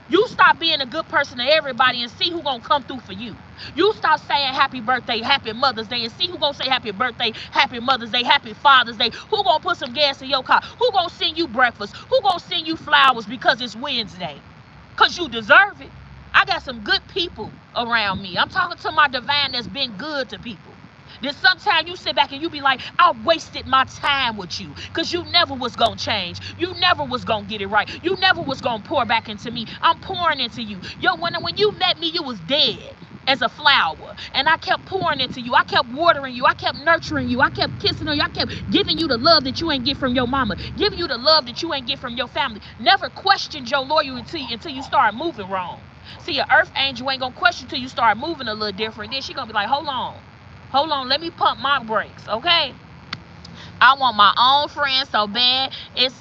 You stop being a good person to everybody and see who gonna come through for you. You stop saying happy birthday, happy Mother's Day, and see who gonna say happy birthday, happy Mother's Day, happy Father's Day. Who gonna put some gas in your car? Who gonna send you breakfast? Who gonna send you flowers because it's Wednesday? Because you deserve it. I got some good people around me. I'm talking to my divine that's been good to people. Then sometimes you sit back and you be like, I wasted my time with you because you never was going to change. You never was going to get it right. You never was going to pour back into me. I'm pouring into you. When you met me, you was dead as a flower. And I kept pouring into you. I kept watering you. I kept nurturing you. I kept kissing on you. I kept giving you the love that you ain't get from your mama. Giving you the love that you ain't get from your family. Never questioned your loyalty until you start moving wrong. See, an earth angel ain't going to question till you start moving a little different. Then she going to be like, hold on, let me pump my brakes, okay? I want my own friends so bad. It's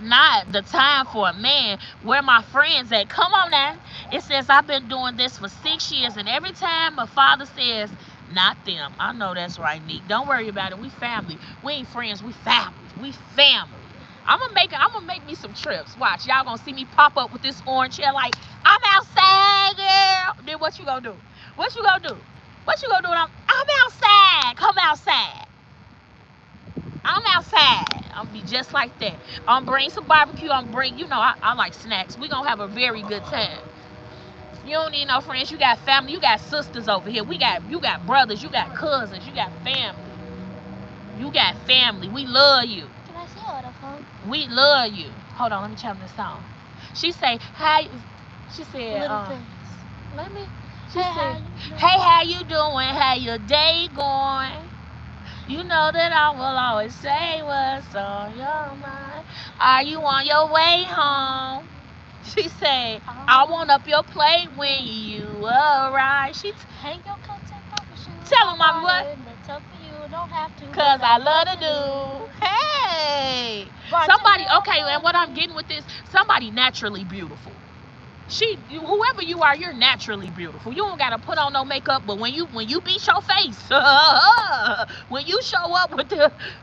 not the time for a man. Where my friends at? Come on now. It says I've been doing this for 6 years, and every time a father says, not them. I know that's right, Nick. Don't worry about it. We family. We ain't friends. We family. We family. I'm gonna make me some trips. Watch, y'all gonna see me pop up with this orange hair like, I'm outside, girl. Then what you gonna do? What you gonna do? What you gonna do when I'm outside? Come outside. I'm outside. I'm gonna be just like that. I'm gonna bring some barbecue. I'm gonna bring, I like snacks. We gonna have a very good time. You don't need no friends. You got family. You got sisters over here. You got brothers. You got cousins. You got family. You got family. We love you. Can I see your other phone? We love you. Hold on, let me turn this on. She say, hi. She said, Little things. let me. She said, hey, how you doing? How your day going? You know that I will always say what's on your mind. Are you on your way home? She said, I want up your plate when you arrive. Hang your coats and puffer shoes. Tell him, mommy, what? That's up for you. Don't have to. Because I love to do. Hey. Somebody, okay, and what I'm getting with this, somebody naturally beautiful. Whoever you are, you're naturally beautiful. You don't gotta put on no makeup, but when you beat your face, when you show up with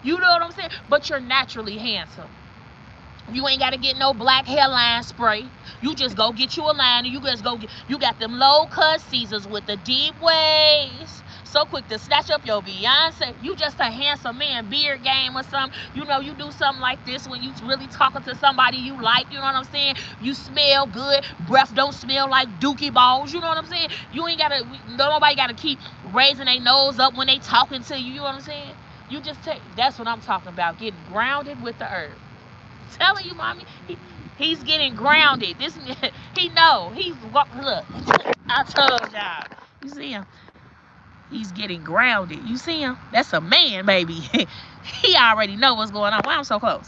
you know what I'm saying? But you're naturally handsome. You ain't gotta get no black hairline spray. You just go get you a line, and you just go get. You got them low cut Caesars with the deep waves. So quick to snatch up your Beyonce. You just a handsome man, beard game or something. You know, you do something like this when you really talking to somebody you like. You know what I'm saying? You smell good. Breath don't smell like dookie balls. You know what I'm saying? You ain't gotta. Nobody gotta keep raising their nose up when they talking to you. You know what I'm saying? You just take. That's what I'm talking about. Getting grounded with the earth. Telling you, mommy, he's getting grounded. This he know he's look. I told y'all. You see him? He's getting grounded. You see him? That's a man, baby. He already know what's going on. Why I'm so close,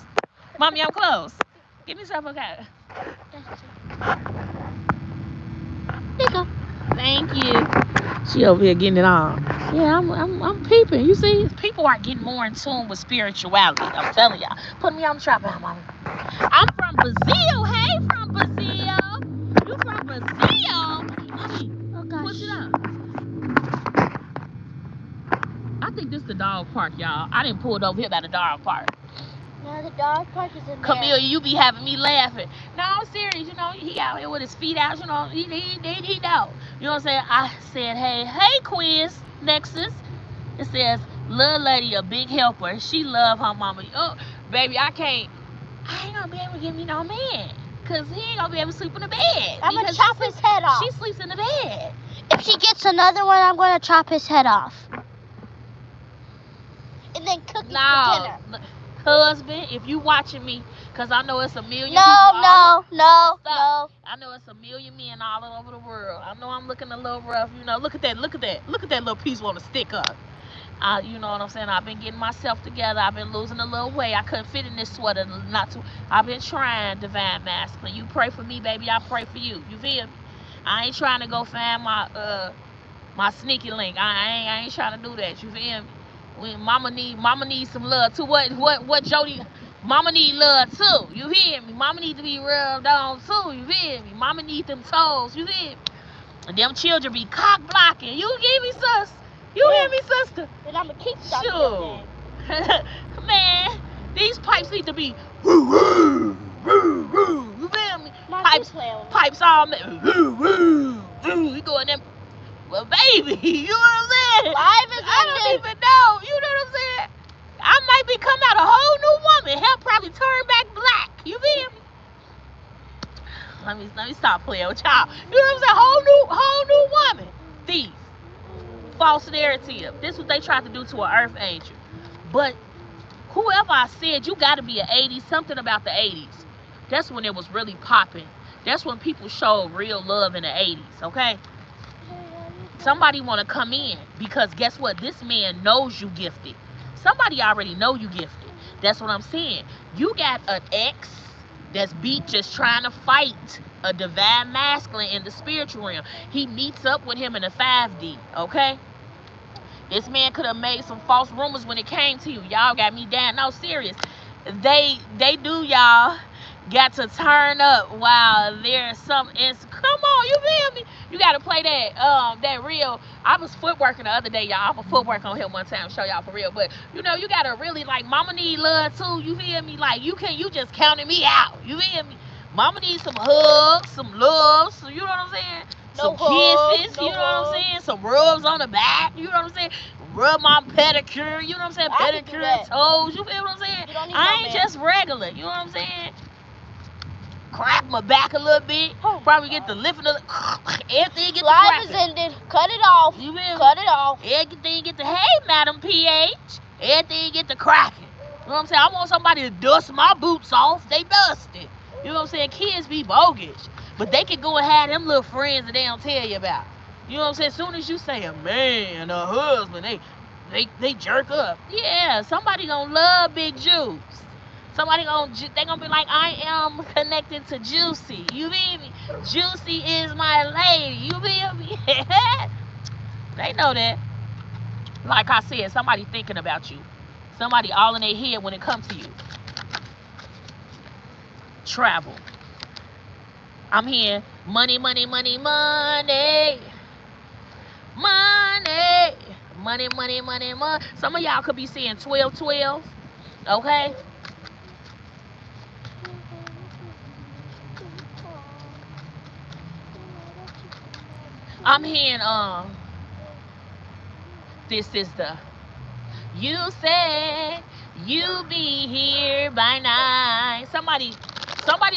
mommy? I'm close. Give me some, okay? There you go. Thank you. She over here getting it on. Yeah, I'm peeping. You see, people are getting more in tune with spirituality. I'm telling y'all. Put me on the tripod, mommy. I'm from Brazil. Hey, from Brazil. You from Brazil? Mommy, Oh gosh. push it up. I think this is the dog park, y'all. I didn't pull it over here by the dog park. No, the dog park is in there. Camilla, you be having me laughing. No, I'm serious. You know, he out here with his feet out. You know, he know. You know what I'm saying? I said, hey, Quiz, Nexus. It says, little lady, a big helper. She love her mama. Oh, baby, I ain't gonna be able to give me no man. Because he ain't gonna be able to sleep in the bed. I'm gonna chop his head off. She sleeps in the bed. If she gets another one, I'm gonna chop his head off. And then cook it for dinner. Husband, if you watching me, because I know it's a million No. I know it's a million men all over the world. I know I'm looking a little rough. You know, look at that little piece want to stick up. You know what I'm saying? I've been getting myself together. I've been losing a little weight. I couldn't fit in this sweater. I've been trying, divine masculine. You pray for me, baby. I pray for you. You feel me? I ain't trying to go find my sneaky link. I ain't trying to do that. You feel me? When mama need some love too. What Jody? Mama need love too. You hear me? Mama need to be rubbed on too. You hear me? Mama need them toes. You hear me? And them children be cock blocking. You hear me, sis? You hear me, sister? And I'ma keep stopping sure. Man, these pipes need to be woo woo woo woo. You feel me? Pipes all woo woo woo. We going them. Well, baby, you know what I'm saying? Live is I don't even know. You know what I'm saying? I might become out a whole new woman. Hell, probably turn back black. You feel me? Let me stop playing with y'all. You know what I'm saying? Whole new woman. Thief. False narrative. This is what they tried to do to an earth angel. But whoever I said, you got to be an 80s. Something about the 80s. That's when it was really popping. That's when people showed real love in the 80s. Okay. Somebody want to come in because guess what? This man knows you gifted. Somebody already know you gifted. That's what I'm saying. You got an ex that's beat just trying to fight a divine masculine in the spiritual realm. He meets up with him in the 5D, okay? This man could have made some false rumors when it came to you. Y'all got me down. No, serious. They do, y'all. Got to turn up while there's some come on, you feel me? You gotta play that real. I was footworking the other day, y'all. I'm a footwork on here one time, show y'all for real. But you know, you gotta really like mama need love too, you feel me? Like you just counting me out, you feel me? Mama needs some hugs, some loves, you know what I'm saying? Some kisses, you know what I'm saying? Some rubs on the back, you know what I'm saying? Rub my pedicure, you know what I'm saying? Pedicure toes, you feel what I'm saying? I ain't just regular, you know what I'm saying? Crack my back a little bit. Probably get the lifting of everything get the live is ended. Cut it off. You will. Cut it off. Everything get the hey, Madam PH. Everything get the cracking. You know what I'm saying? I want somebody to dust my boots off. They dusted. You know what I'm saying? Kids be bogus. But they can go and have them little friends that they don't tell you about. You know what I'm saying? As soon as you say a man, a husband, they jerk up. Yeah, somebody gonna love Big Juice. Somebody they gonna be like, I am connected to Juicy. You feel me? Juicy is my lady. You feel me? They know that. Like I said, somebody thinking about you. Somebody all in their head when it comes to you. Travel. I'm here. Money, money, money, money. Money. Money, money, money, money. Some of y'all could be saying 12, 12. Okay? I'm hearing this is the you said you be here by 9. Somebody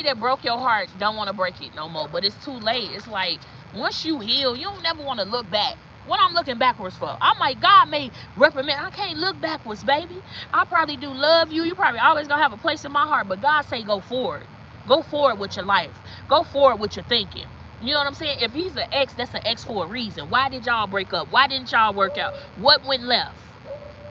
that broke your heart don't want to break it no more, but it's too late. It's like once you heal, you don't never want to look back. What I'm looking backwards for? I'm like, God may reprimand. I can't look backwards, baby. I probably do love you. You probably always gonna have a place in my heart, but God say go forward. Go forward with your life. Go forward with your thinking. You know what I'm saying? If he's an ex, that's an ex for a reason. Why did y'all break up? Why didn't y'all work out? What went left?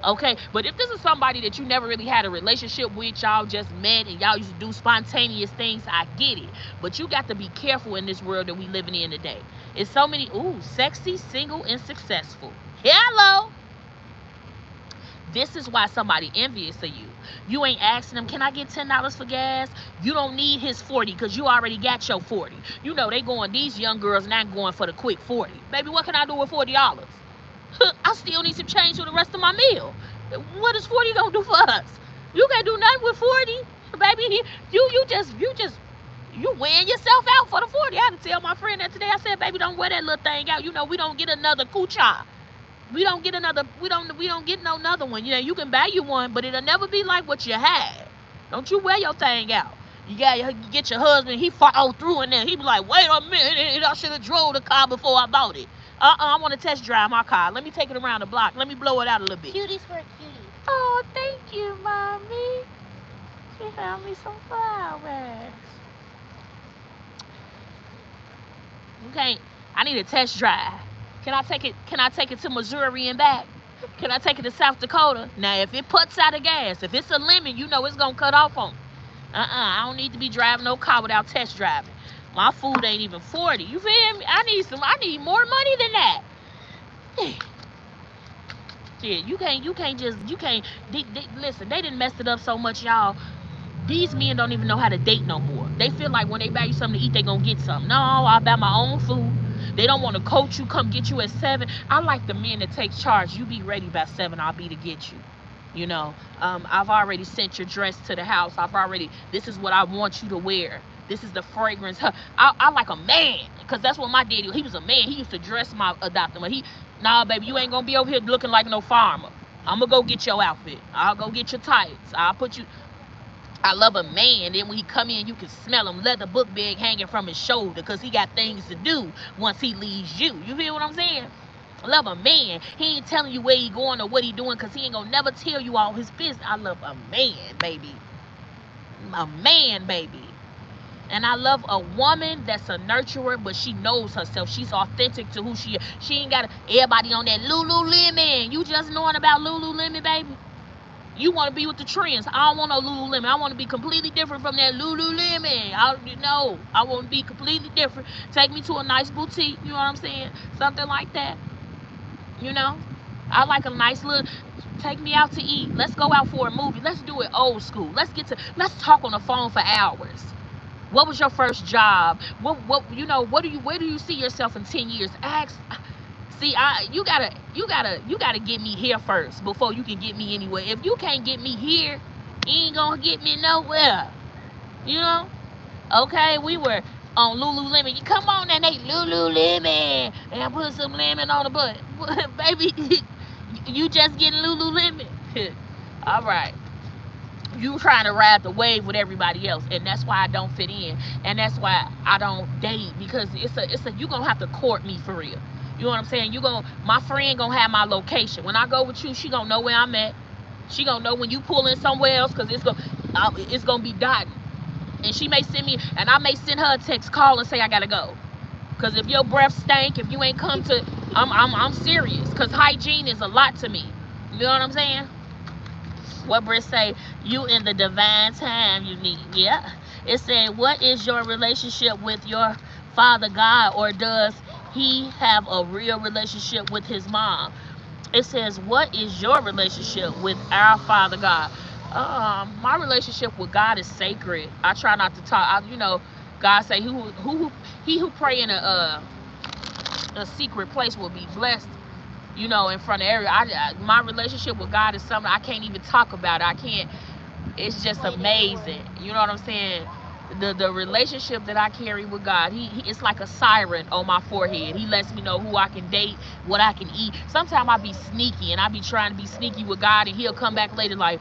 Okay, but if this is somebody that you never really had a relationship with, y'all just met and y'all used to do spontaneous things, I get it. But you got to be careful in this world that we living in today. It's so many, sexy, single, and successful. Hello. This is why somebody envious of you. You ain't asking them, can I get $10 for gas? You don't need his 40 because you already got your 40. You know they going, these young girls not going for the quick 40. Baby, what can I do with $40? I still need some change for the rest of my meal. What is 40 gonna do for us? You can't do nothing with 40, baby. You wearing yourself out for the 40. I had to tell my friend that today. I said, baby, don't wear that little thing out. You know, we don't get another kucha. We don't get another. We don't get no another one. You know, you can buy you one, but it'll never be like what you had. Don't you wear your thing out. You get your husband. He fall through in there. He be like, wait a minute. I should have drove the car before I bought it. I want to test drive my car. Let me take it around the block. Let me blow it out a little bit. Cuties for a cutie. Oh, thank you, mommy. She found me some flowers. Okay, I need a test drive. Can I take it? Can I take it to Missouri and back? Can I take it to South Dakota? Now, if it puts out of gas, if it's a limit, you know it's gonna cut off on me. I don't need to be driving no car without test driving. My food ain't even 40. You feel me? I need more money than that. Shit, you can't. Listen, they didn't mess it up so much, y'all. These men don't even know how to date no more. They feel like when they buy you something to eat, they gonna get something. No, I buy my own food. They don't want to coach you, come get you at 7. I like the men that take charge. You be ready by 7, I'll be to get you. You know, I've already sent your dress to the house. This is what I want you to wear. This is the fragrance. I like a man, because that's what my daddy, he was a man. He used to dress my adopted. But nah, baby, you ain't going to be over here looking like no farmer. I'm going to go get your outfit. I'll go get your tights. I love a man. Then when he come in, you can smell him, leather book bag hanging from his shoulder, because he got things to do once he leaves you. You feel what I'm saying? I love a man. He ain't telling you where he going or what he doing, because he ain't gonna never tell you all his business. I love a man, baby. A man, baby. And I love a woman that's a nurturer, but she knows herself. She's authentic to who she is. She ain't got everybody on that Lululemon. You just knowing about Lululemon, baby? You want to be with the trends. I don't want no Lululemon. I want to be completely different from that Lululemon. I want to be completely different. Take me to a nice boutique. You know what I'm saying? Something like that. You know? I like a nice little, take me out to eat. Let's go out for a movie. Let's do it old school. Let's talk on the phone for hours. What was your first job? Where do you see yourself in 10 years? You gotta get me here first before you can get me anywhere. If you can't get me here, you ain't gonna get me nowhere. You know? Okay, we were on Lululemon. You come on and they Lululemon and put some lemon on the butt. Baby, you just getting Lululemon. All right. You trying to ride the wave with everybody else, and that's why I don't fit in, and that's why I don't date, because you gonna have to court me for real. You know what I'm saying? My friend gonna have my location. When I go with you, she gonna know where I'm at. She gonna know when you pull in somewhere else, because it's gonna be dotted. And she may send me, and I may send her a text, call and say I gotta go. Because if your breath stank, if you ain't come to, I'm serious. Because hygiene is a lot to me. You know what I'm saying? What Britt say? You in the divine time you need. Yeah. It said, what is your relationship with your father God, or does he have a real relationship with his mom? It says, what is your relationship with our Father God? My relationship with God is sacred. I try not to talk. God say, he who pray in a secret place will be blessed. In front of everyone. My relationship with God is something I can't even talk about. I can't. It's just amazing. You know what I'm saying? the relationship that I carry with God, it's like a siren on my forehead. He lets me know who I can date, what I can eat. Sometimes I be sneaky, and I be trying to be sneaky with God, and he'll come back later like,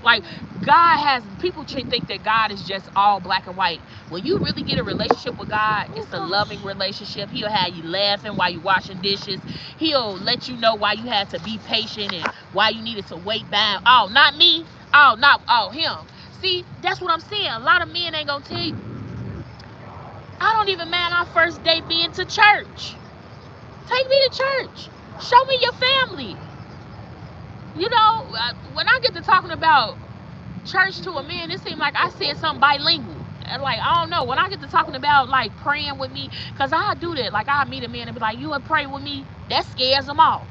like, God has, people think that God is just all black and white. When you really get a relationship with God, it's a loving relationship. He'll have you laughing while you washing dishes. He'll let you know why you had to be patient and why you needed to wait back. Oh, not me. Oh, not, oh, him. See, that's what I'm saying. A lot of men ain't gonna tell you. I don't even mind our first day being to church. Take me to church. Show me your family. You know, when I get to talking about church to a man, it seemed like I said something bilingual. Like, I don't know. When I get to talking about, like, praying with me, because I do that. Like, I meet a man and be like, you would pray with me? That scares them off.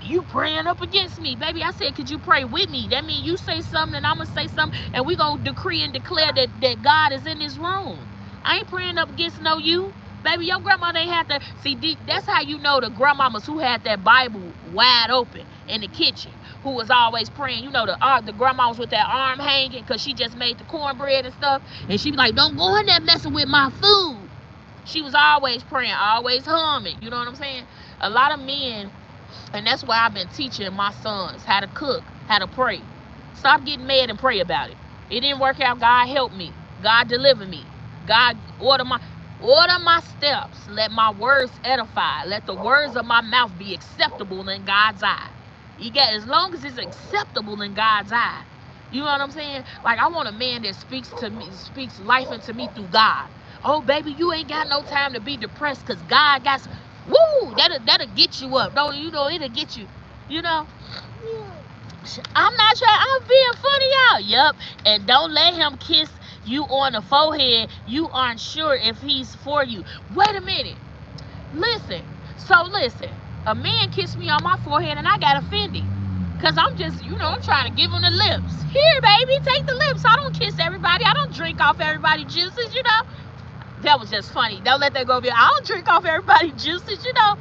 You praying up against me, baby. I said, could you pray with me? That means you say something and I'm going to say something, and we going to decree and declare that God is in this room. I ain't praying up against no you. Baby, your grandma ain't had to. See, that's how you know the grandmamas who had that Bible wide open in the kitchen, who was always praying. You know, the grandmas with that arm hanging because she just made the cornbread and stuff. And she be like, don't go in there messing with my food. She was always praying, always humming. You know what I'm saying? A lot of men, and that's why I've been teaching my sons how to cook, how to pray. Stop getting mad and pray about it. It didn't work out. God help me. God deliver me. God order my steps. Let my words edify. Let the words of my mouth be acceptable in God's eye. You get, as long as it's acceptable in God's eye. You know what I'm saying? Like, I want a man that speaks to me, speaks life into me through God. Oh, baby, you ain't got no time to be depressed because God got, woo, that'll get you up. Don't you know, it'll get you, you know? I'm not trying, I'm being funny, y'all. Yup. And don't let him kiss you on the forehead. You aren't sure if he's for you. Wait a minute. Listen. So listen. A man kissed me on my forehead and I got offended. Because I'm just, you know, I'm trying to give him the lips. Here, baby, take the lips. I don't kiss everybody. I don't drink off everybody's juices, you know. That was just funny. Don't let that go. I don't drink off everybody's juices, you know.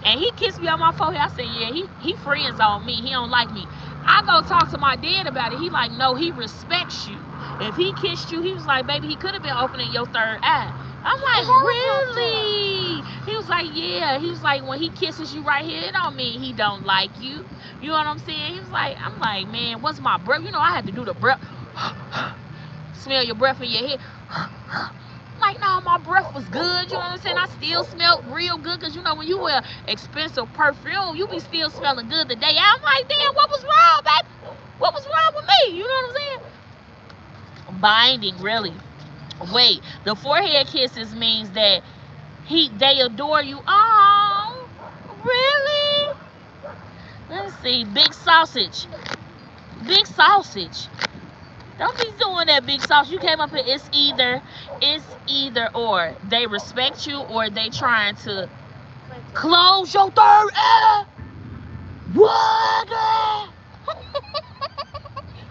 And he kissed me on my forehead. I said, yeah, he friends on me. He don't like me. I go talk to my dad about it. He like, no, he respects you. If he kissed you, he was like, baby, he could have been opening your third eye. I'm like, really? He was like, yeah. He was like, when he kisses you right here, it don't mean he don't like you. You know what I'm saying? He was like, I'm like, man, what's my breath? You know, I had to do the breath. Smell your breath in your head. Like, no, my breath was good. You know what I'm saying? I still smelled real good because, you know, when you wear expensive perfume, you be still smelling good the day. I'm like, damn, what was wrong, baby? What was wrong with me? You know what I'm saying? Binding, really. Wait, the forehead kisses means that they adore you. Oh, really? Let's see. Big sausage. Big sausage. Don't be doing that, big sauce. You came up here. It's either or. They respect you or they trying to close your third eye. What?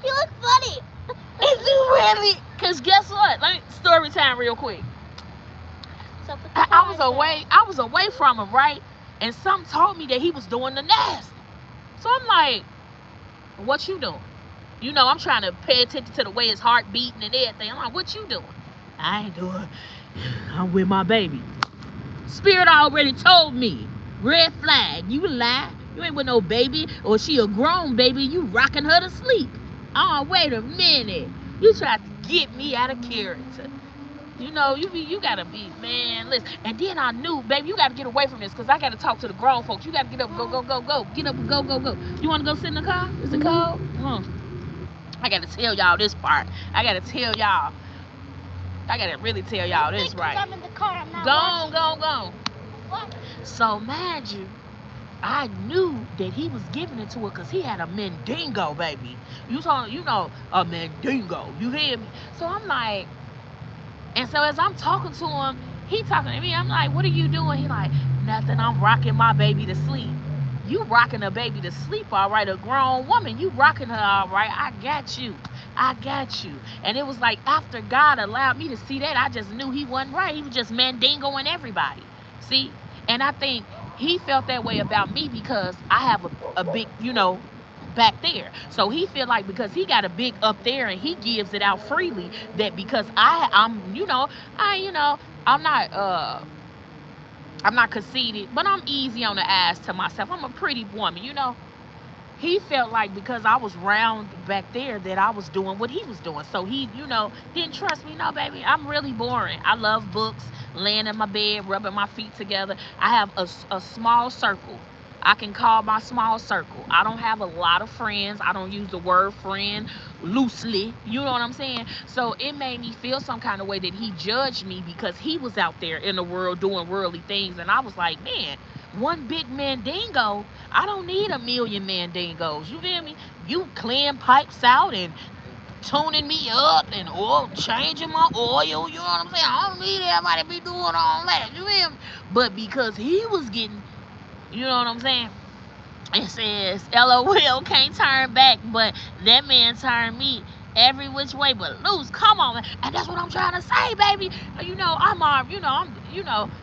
You look funny. Is it really? Cause guess what? Let me story time real quick. So I was away from him, right? And something told me that he was doing the nasty. So I'm like, what you doing? You know, I'm trying to pay attention to the way his heart beating and everything. I'm like, what you doing? I ain't doing. I'm with my baby. Spirit already told me. Red flag. You lie. You ain't with no baby. Or she a grown baby. You rocking her to sleep. Oh, wait a minute. You tried to get me out of character. You know, you gotta be, man, listen. And then I knew, baby, you gotta get away from this because I gotta talk to the grown folks. You gotta get up, go. Get up and go. You wanna go sit in the car? Is it cold? I gotta tell y'all this part. I gotta really tell y'all this, right? I'm in the car. I'm not Go. What? So, mind you, I knew that he was giving it to her because he had a Mendingo, baby. You know, a Mendingo. You hear me? So I'm like, and so as I'm talking to him, he talking to me. I'm like, what are you doing? He like, nothing. I'm rocking my baby to sleep. You rocking a baby to sleep, all right? A grown woman, you rocking her, all right? I got you. And it was like after God allowed me to see that, I just knew he wasn't right. He was just mandingoing everybody. See? And I think he felt that way about me because I have a big, you know, back there. So he feel like because he got a big up there and he gives it out freely, that because I'm I'm not I'm not conceited, but I'm easy on the ass to myself. I'm a pretty woman. He felt like because I was round back there that I was doing what he was doing. So he, didn't trust me. No, baby, I'm really boring. I love books, laying in my bed, rubbing my feet together. I have a small circle. I can call my small circle. I don't have a lot of friends. I don't use the word friend loosely. You know what I'm saying? So it made me feel some kind of way that he judged me because he was out there in the world doing worldly things. And I was like, man, one big mandingo, I don't need a million mandingos. You feel me? You clearing pipes out and tuning me up and oil, changing my oil. You know what I'm saying? I don't need everybody to be doing all that. You feel me? But because he was getting, you know what I'm saying? It says, LOL, can't turn back, but that man turned me every which way but loose. Come on, man. And that's what I'm trying to say, baby.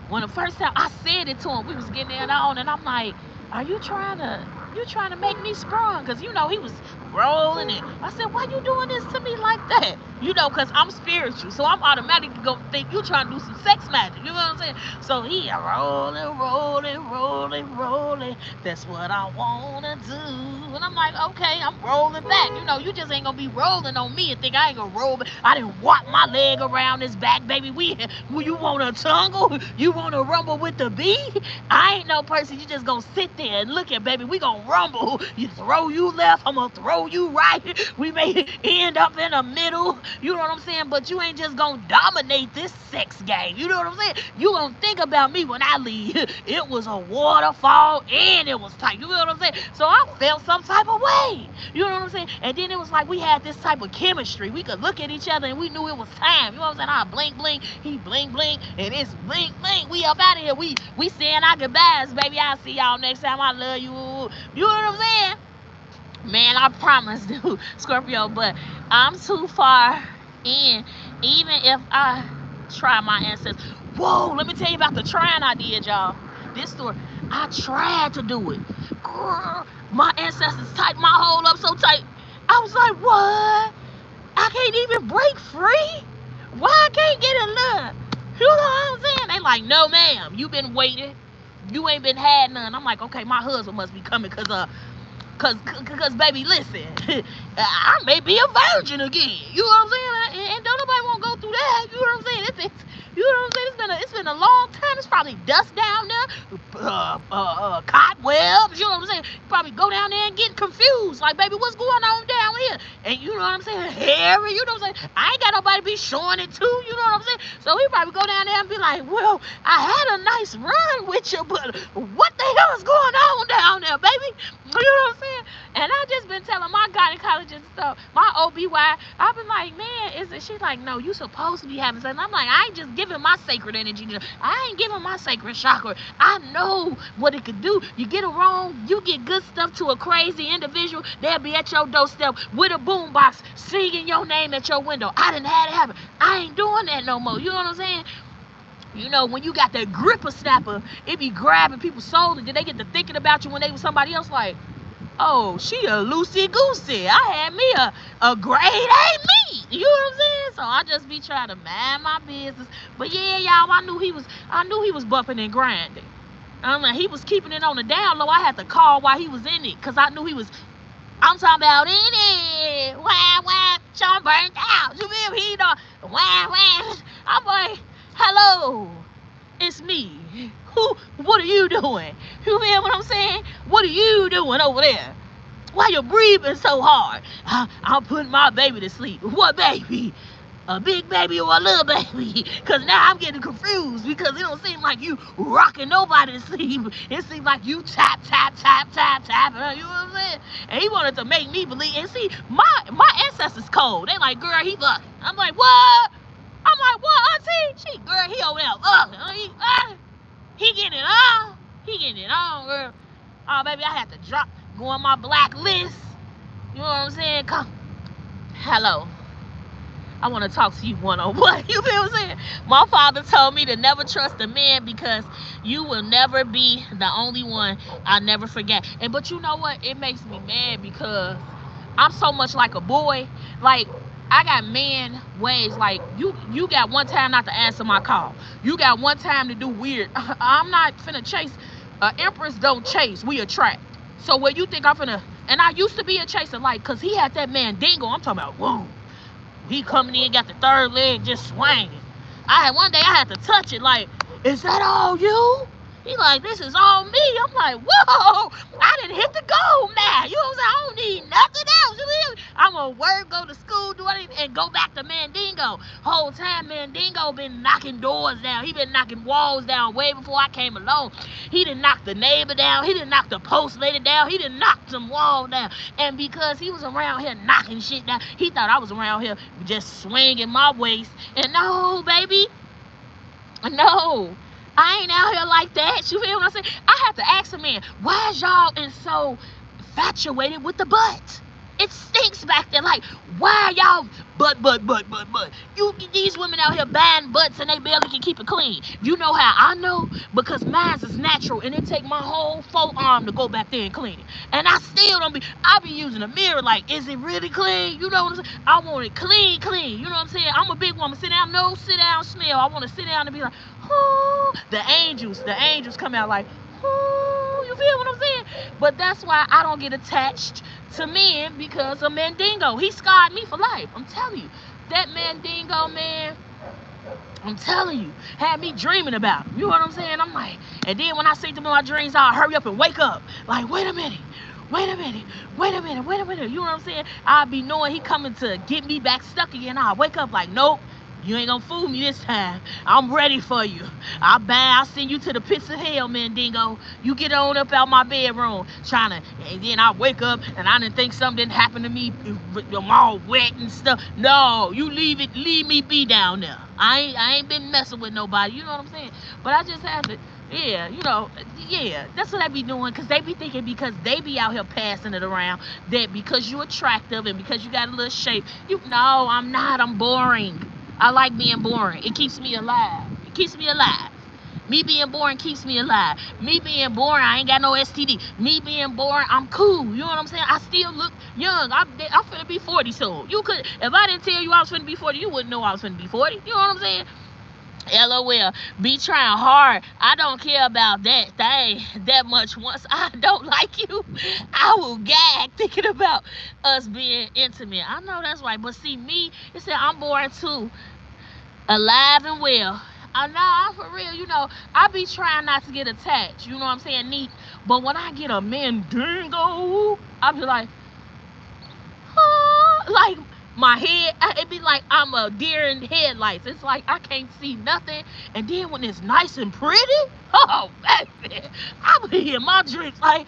When the first time I said it to him, we was getting it on, and I'm like, are you trying to make me sprung? Because, he was rolling it. I said, why you doing this to me like that? Because I'm spiritual, so I'm automatically going to think you trying to do some sex magic. You know what I'm saying? So he rolling, rolling, rolling, rolling. That's what I want to do. And I'm like, okay, I'm rolling back. You just ain't going to be rolling on me and think I ain't going to roll. I didn't walk my leg around his back, baby. You want to tungle? You want to rumble with the beat? I ain't no person you just going to sit there and look at, baby. We going to rumble. You throw you left, I'm going to throw you right. We may end up in the middle. You know what I'm saying? But you ain't just going to dominate this sex game. You know what I'm saying? You going to think about me when I leave. It was a waterfall and it was tight. You know what I'm saying? So I felt some type of way. You know what I'm saying? And then it was like we had this type of chemistry. We could look at each other and we knew it was time. You know what I'm saying? I blink, blink. He blink, blink. And it's blink, blink. We up out of here. We saying our goodbyes, baby. I'll see y'all next time. I love you. You know what I'm saying? Man, I promise, dude, Scorpio, but I'm too far in. Even if I try my ancestors. Whoa, let me tell you about the trying I did, y'all. This story, I tried to do it. Girl, my ancestors tightened my hole up so tight. I was like, what? I can't even break free? Why I can't get in love? You know what I'm saying? They like, no, ma'am, you been waiting. You ain't been had none. I'm like, okay, my husband must be coming Cause baby, listen, I may be a virgin again. You know what I'm saying? And don't nobody want to go through that. You know what I'm saying? You know what I'm saying? It's been a long time. It's probably dust down there, cobwebs. You know what I'm saying? You probably go down there and get confused. Like, baby, what's going on down here? And you know what I'm saying? Hairy. You know what I'm saying? I ain't got nobody to be showing it to. You know what I'm saying? So he probably go down there and be like, well, I had a nice run with you, but what the hell is going on down there, baby? You know what I'm saying? And I just been telling my gynecologist and stuff, my OBY, I've been like, man, is it? She's like, no, you supposed to be having sex. And I'm like, I ain't just giving my sacred energy. I ain't giving my sacred chakra. I know what it could do. You get it wrong, you get good stuff to a crazy individual, they'll be at your doorstep with a boombox singing your name at your window. I didn't have it happen. I ain't doing that no more. You know what I'm saying? When you got that gripper snapper, it be grabbing people's soul, and then they get to thinking about you when they was somebody else. Like, oh, she a loosey goosey. I had me a grade A meat. You know what I'm saying? So I just be trying to mind my business. But yeah, y'all, I knew he was bumping and grinding. He was keeping it on the down low. I had to call while he was in it, cause I knew he was. I'm talking about in it. Wah, Sean burnt out. You feel me? Wah. I'm like, hello, it's me. What are you doing? You feel what I'm saying? What are you doing over there? Why you breathing so hard? I'm putting my baby to sleep. What baby? A big baby or a little baby? Because now I'm getting confused, because it don't seem like you rocking nobody to sleep. It seems like you tap. You know what I'm saying? And he wanted to make me believe. And see, my ancestors cold. They like, girl, he fucking. I'm like, what? Auntie? She, girl, he over there fucking. He getting it on. Girl. Oh, baby, I had to go on my black list. You know what I'm saying? Come. Hello. I want to talk to you one-on-one. You feel what I'm saying? My father told me to never trust a man because you will never be the only one. I never forget. And but you know what? It makes me mad because I'm so much like a boy. Like I got man ways. Like you got one time not to answer my call. You got one time to do weird. I'm not finna chase. Empress don't chase. We attract. So where you think I'm finna? And I used to be a chaser, like, cause he had that man dingo. I'm talking about, whoa. He coming in, got the third leg just swinging. I had one day I had to touch it, like, is that all you? He like, this is all me. I'm like, whoa, I didn't hit the goal now. You know what I'm saying? I don't need nothing else. You feel me? I'm gonna work, go to school, do anything, and go back to Mandingo. Whole time Mandingo been knocking doors down. He been knocking walls down way before I came along. He done knocked the neighbor down. He done knocked the post lady down. He done knocked some wall down. And because he was around here knocking shit down, he thought I was around here just swinging my waist. And no, baby, no. I ain't out here like that. You feel what I'm saying? I have to ask a man, why is y'all in so infatuated with the butt? It stinks back there. Like, why y'all butt? You these women out here buying butts and they barely can keep it clean. You know how I know? Because mine is natural and it take my whole forearm to go back there and clean it. And I still don't be. I be using a mirror. Like, is it really clean? You know what I'm saying? I want it clean. You know what I'm saying? I'm a big woman. Sit down, no, sit down, smell. I want to sit down and be like, oh, the angels come out like, oh, you feel what I'm saying? But that's why I don't get attached to men because of Mandingo. He scarred me for life. I'm telling you. That Mandingo, man, I'm telling you, had me dreaming about him. You know what I'm saying? I'm like, and then when I see them in my dreams, I'll hurry up and wake up. Like, wait a minute. You know what I'm saying? I'll be knowing he coming to get me back stuck again. I'll wake up like, nope. You ain't gonna fool me this time. I'm ready for you. I'll send you to the pits of hell, Mandingo. You get on up out my bedroom, and then I wake up and I didn't think something didn't happen to me. I'm all wet and stuff. No, you leave me be down there. I ain't been messing with nobody. You know what I'm saying? But I just have to. Yeah, that's what I be doing, because they be thinking because they be out here passing it around that because you attractive and because you got a little shape, no, I'm not. I'm boring. I like being boring. It keeps me alive. Me being boring keeps me alive. Me being boring, I ain't got no STD. Me being boring, I'm cool. You know what I'm saying? I still look young. I'm finna be 40 soon. If I didn't tell you I was finna be 40, you wouldn't know I was finna be 40. You know what I'm saying? LOL. Be trying hard. I don't care about that thing that much. Once I don't like you, I will gag thinking about us being intimate. I know that's right. But see, me, it said I'm boring too. Alive and well. I'm for real. I be trying not to get attached. You know what I'm saying? Neat. But when I get a Mandingo, I be like, like my head, it be like I'm a deer in headlights. It's like I can't see nothing. And then when it's nice and pretty, oh baby, I be in my dreams like,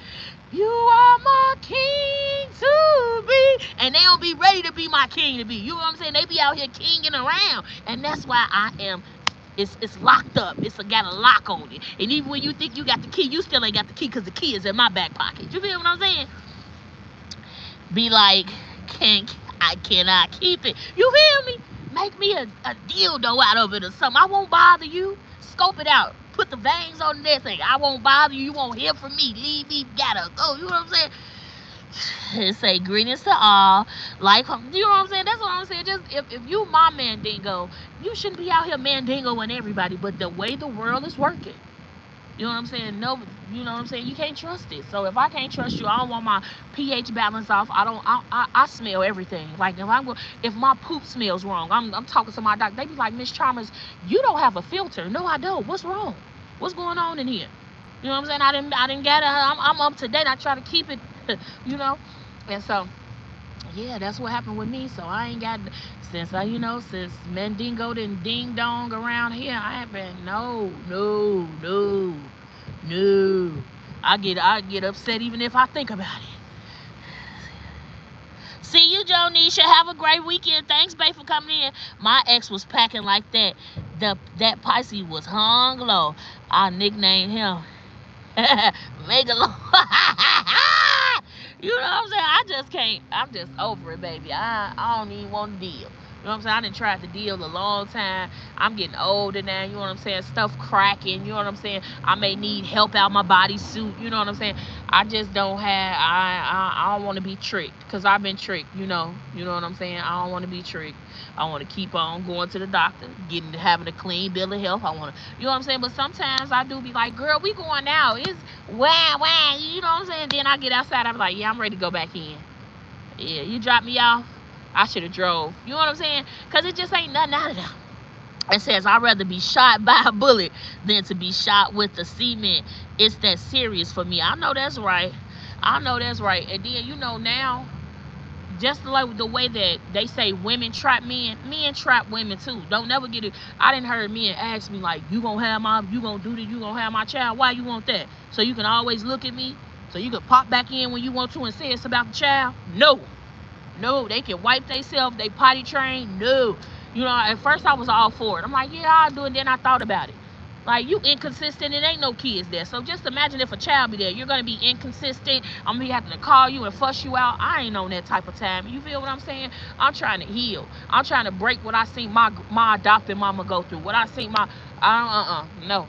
you are my king to be. And they don't be ready to be my king to be. You know what I'm saying? They be out here kinging around. And that's why I am. It's locked up. It's got a lock on it. And even when you think you got the key, you still ain't got the key because the key is in my back pocket. You feel what I'm saying? Be like, I cannot keep it. You feel me? Make me a dildo out of it or something. I won't bother you. Scope it out. Put the veins on there. Say, I won't bother you. You won't hear from me. Leave me. Gotta go. You know what I'm saying? Say greetings to all. Like, you know what I'm saying? That's what I'm saying. Just if you my Mandingo, you shouldn't be out here Mandingoing everybody. But the way the world is working, you know what I'm saying? No, you know what I'm saying? You can't trust it. So if I can't trust you, I don't want my pH balance off. I smell everything. Like if my poop smells wrong, I'm talking to my doctor. They be like, Miss Chalmers, you don't have a filter. No, I don't. What's wrong? What's going on in here? You know what I'm saying? I didn't get it. I'm up to date. I try to keep it, And so, yeah, that's what happened with me. So I ain't got, since Mandingo didn't ding dong around here, I ain't been, no. I get upset even if I think about it. See you, Jonisha. Have a great weekend. Thanks, babe, for coming in. My ex was packing like that. That Pisces was hung low. I nicknamed him Megalo. You know what I'm saying? I just can't. I'm just over it, baby. I don't even want to deal. You know what I'm saying? I done tried to deal a long time. I'm getting older now. You know what I'm saying? Stuff cracking. You know what I'm saying? I may need help out my bodysuit. You know what I'm saying? I just don't have. I don't want to be tricked because I've been tricked. You know. You know what I'm saying? I don't want to be tricked. I want to keep on going to the doctor, having a clean bill of health. I want to. You know what I'm saying? But sometimes I do be like, girl, we going out. It's wow. You know what I'm saying? Then I get outside. I be like, yeah, I'm ready to go back in. Yeah, you dropped me off. I should have drove. You know what I'm saying? Because it just ain't nothing out of them. It says, I'd rather be shot by a bullet than to be shot with the cement. It's that serious for me. I know that's right. I know that's right. And then, you know, now, just like the way that they say women trap men, men trap women too. Don't never get it. I didn't heard men ask me, like, you gonna do this, you gonna have my child. Why you want that? So you can always look at me? So you can pop back in when you want to and say it's about the child? No. No, they can wipe themselves, they potty train. No. You know, at first I was all for it. I'm like, yeah, I'll do it. Then I thought about it. Like, you inconsistent, it ain't no kids there. So just imagine if a child be there. You're going to be inconsistent. I'm going to be having to call you and fuss you out. I ain't on that type of time. You feel what I'm saying? I'm trying to heal. I'm trying to break what I seen my adopted mama go through. What I seen no.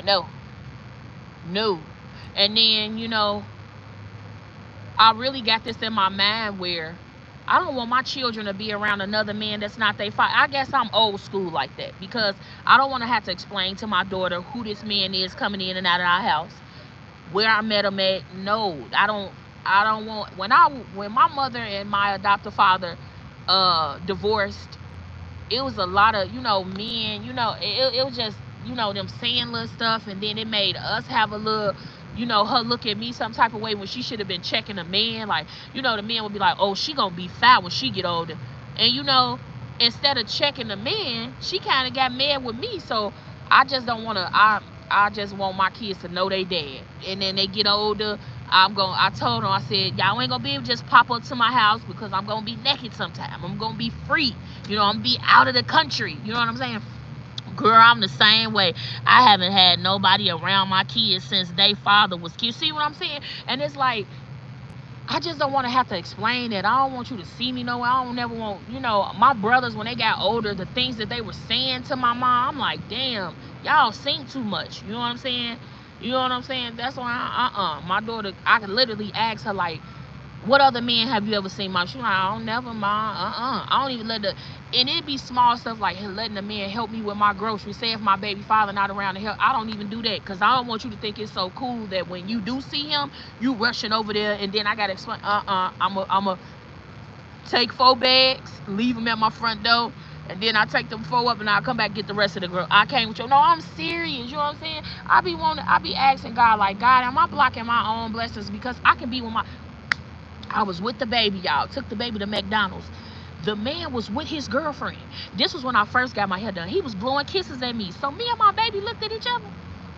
No. No. And then, you know, I really got this in my mind where I don't want my children to be around another man that's not their father. I guess I'm old school like that because I don't want to have to explain to my daughter who this man is coming in and out of our house, where I met him at. No, I don't. I don't want when my mother and my adoptive father divorced. It was a lot of, you know, men, you know, it was just, you know, them saying little stuff, and then it made us have a little, you know, her look at me some type of way when she should have been checking a man. Like, you know, the man would be like, oh, she gonna be fat when she get older. And, you know, instead of checking the man, she kind of got mad with me. So I just don't want to, I just want my kids to know they dad. And then they get older, I told them, I said, y'all ain't gonna be able to just pop up to my house because I'm gonna be naked sometime. I'm gonna be free. You know, I'm gonna be out of the country. You know what I'm saying? Girl, I'm the same way. I haven't had nobody around my kids since their father was kid. See what I'm saying? And it's like, I just don't want to have to explain it. I don't want you to see me nowhere. I don't never want, you know, my brothers, when they got older, the things that they were saying to my mom, I'm like, damn, y'all sing too much. You know what I'm saying? You know what I'm saying? That's why, my daughter, I could literally ask her, like, what other men have you ever seen? Mom, she like, I don't never, mom. I don't even let the, and it'd be small stuff like letting the man help me with my groceries. Say if my baby father not around to help, I don't even do that because I don't want you to think it's so cool that when you do see him, you rushing over there and then I gotta explain. I'm a take 4 bags, leave them at my front door, and then I take them 4 up and I'll come back and get the rest of the girl. I came with you. No, I'm serious. You know what I'm saying? I be asking God, like, God, am I blocking my own blessings because I can be with my. I was with the baby, y'all. Took the baby to McDonald's. The man was with his girlfriend. This was when I first got my hair done. He was blowing kisses at me. So me and my baby looked at each other.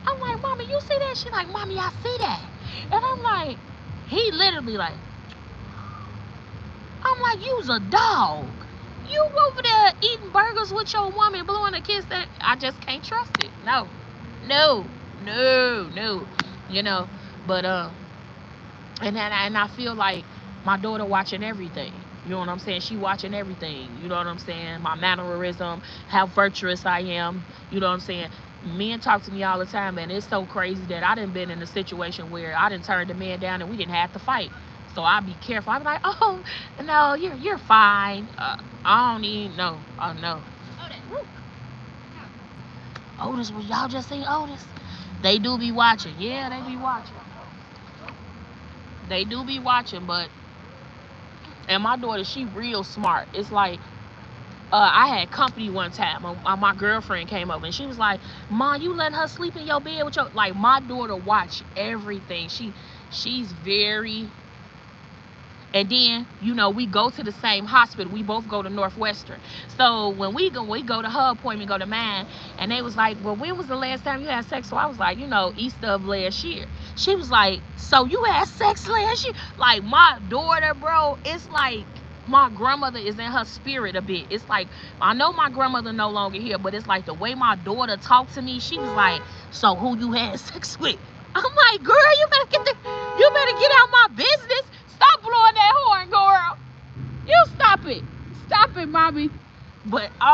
I'm like, Mommy, you see that? She like, Mommy, I see that. And I'm like, he literally like, I'm like, you's a dog. You over there eating burgers with your woman, blowing a kiss. That I just can't trust it. No, no, no, no. You know, but and I feel like my daughter watching everything. You know what I'm saying? She watching everything. You know what I'm saying? My mannerism, how virtuous I am. You know what I'm saying? Men talk to me all the time, and it's so crazy that I done been in a situation where I done turned the man down and we didn't have to fight. So I be careful. I be like, oh no, you're fine. I don't even know. Oh no. Otis, was y'all just seen Otis? They do be watching. Yeah, they be watching. They do be watching, but and my daughter, she real smart. It's like I had company one time. My girlfriend came over and she was like, "Mom, you letting her sleep in your bed with your?" Like my daughter watch everything. She's very. And then, you know, we go to the same hospital. We both go to Northwestern. So when we go to her appointment, go to mine, and they was like, well, when was the last time you had sex? So I was like, you know, Easter of last year. She was like, so you had sex last year? Like my daughter, bro, it's like my grandmother is in her spirit a bit. It's like, I know my grandmother no longer here, but it's like the way my daughter talked to me, she was like, so who you had sex with? I'm like, girl, you better get out my business. Stop blowing that horn, girl. You stop it. Stop it, mommy.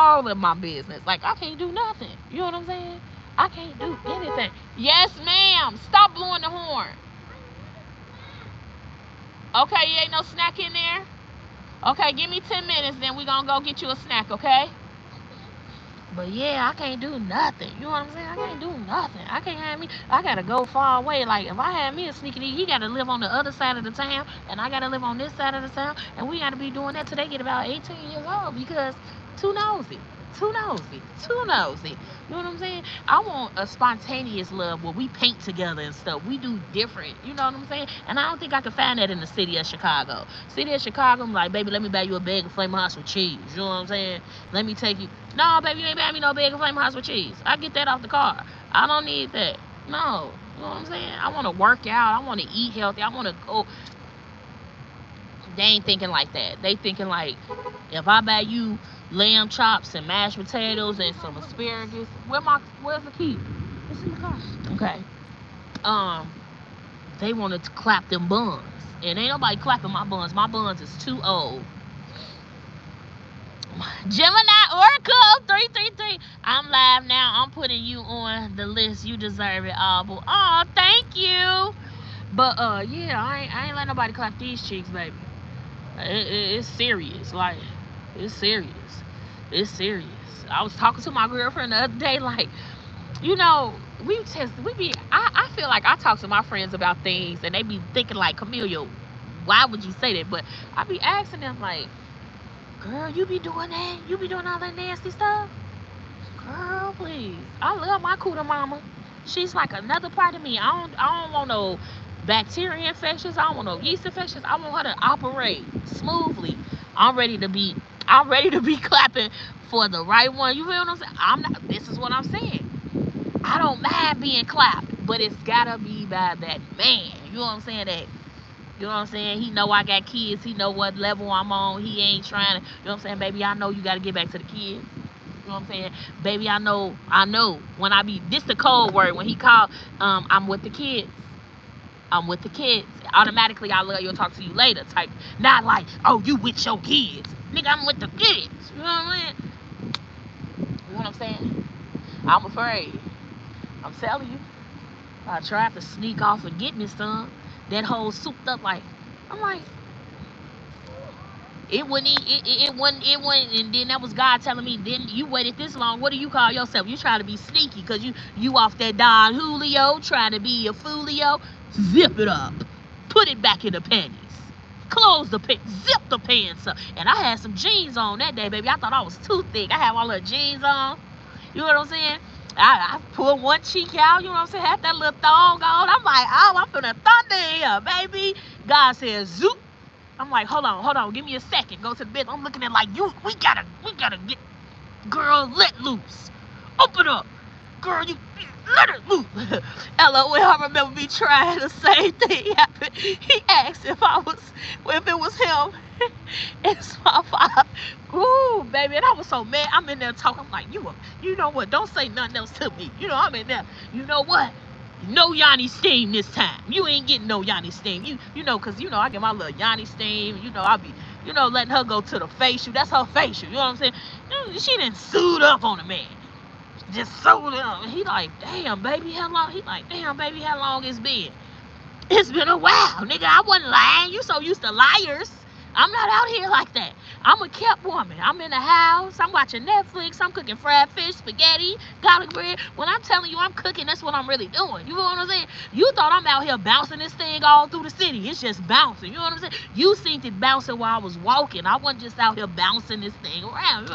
all of my business. Like, I can't do nothing. You know what I'm saying? I can't do anything. Yes, ma'am. Stop blowing the horn. Okay, you ain't no snack in there? Okay, give me 10 minutes, then we gonna go get you a snack, okay? But yeah, I can't do nothing. You know what I'm saying? I can't do nothing. I can't have me. I gotta go far away. Like, if I had me a sneaky D, he gotta live on the other side of the town, and I gotta live on this side of the town, and we gotta be doing that till they get about 18 years old because too nosy. Too nosy. Too nosy. You know what I'm saying? I want a spontaneous love where we paint together and stuff. We do different. You know what I'm saying? And I don't think I can find that in the city of Chicago. City of Chicago, I'm like, baby, let me buy you a bag of Flaming Hots with cheese. You know what I'm saying? Let me take you. No, baby, you ain't buy me no bag of Flaming Hots with cheese. I get that off the car. I don't need that. No. You know what I'm saying? I want to work out. I want to eat healthy. I want to go. They ain't thinking like that. They thinking like, if I buy you lamb chops and mashed potatoes and some asparagus, where's the key? It's in the car. Okay. They wanted to clap them buns. And ain't nobody clapping my buns. My buns is too old. Gemini Oracle 333. I'm live now. I'm putting you on the list. You deserve it, Audible. Oh, thank you. But yeah, I ain't let nobody clap these cheeks, baby. It's serious. Like, it's serious. It's serious. I was talking to my girlfriend the other day, like, you know, I feel like I talk to my friends about things and they be thinking like, Camillia, why would you say that? But I be asking them like, girl, you be doing that? You be doing all that nasty stuff? Girl, please. I love my cooter mama. She's like another part of me. I don't want no bacteria infections. I don't want no yeast infections. I want her to operate smoothly. I'm ready to be clapping for the right one. You feel what I'm saying? This is what I'm saying. I don't mind being clapped, but it's gotta be by that man. You know what I'm saying? You know what I'm saying? He know I got kids. He know what level I'm on. He ain't trying to, you know what I'm saying? Baby, I know you gotta get back to the kids. You know what I'm saying? Baby, I know when this the code word. When he called, I'm with the kids. I'm with the kids. Automatically, I love you, talk to you later type. Not like, oh, you with your kids. Nigga, I'm with the kids. You know what I'm saying? You know what I'm saying? I'm afraid. I'm telling you. I tried to sneak off and get me some. That whole souped up like, I'm like, it wasn't, and then that was God telling me, then you waited this long, what do you call yourself? You trying to be sneaky because you off that Don Julio, trying to be a foolio. Zip it up. Put it back in the panties. Close the pants. Zip the pants up. And I had some jeans on that day, baby. I thought I was too thick. I had my little jeans on. You know what I'm saying? I pulled one cheek out, you know what I'm saying? Had that little thong on. I'm like, oh, I'm finna thunder in here, baby. God says, zoop. I'm like, hold on, give me a second. Go to the bed. I'm looking at like, we gotta get, girl, let loose. Open up. Girl, you let it loose. LOL, I remember me trying the same thing happen. He asked if it was him. It's my father. Ooh, baby, and I was so mad. I'm in there talking. I'm like, you know what? Don't say nothing else to me. You know, I'm in there. You know what? No Yanni steam this time. You ain't getting no Yanni steam. You know, cause I get my little Yanni steam. You know, I be, letting her go to the facial. That's her facial. You know what I'm saying? She didn't suit up on the man. Just suit up. He like, damn, baby, how long? He like, damn, baby, how long it's been? It's been a while, nigga. I wasn't lying. You so used to liars. I'm not out here like that. I'm a kept woman. I'm in the house. I'm watching Netflix. I'm cooking fried fish, spaghetti, garlic bread. When I'm telling you I'm cooking, that's what I'm really doing. You know what I'm saying? You thought I'm out here bouncing this thing all through the city. It's just bouncing. You know what I'm saying? You seen it bouncing while I was walking. I wasn't just out here bouncing this thing around.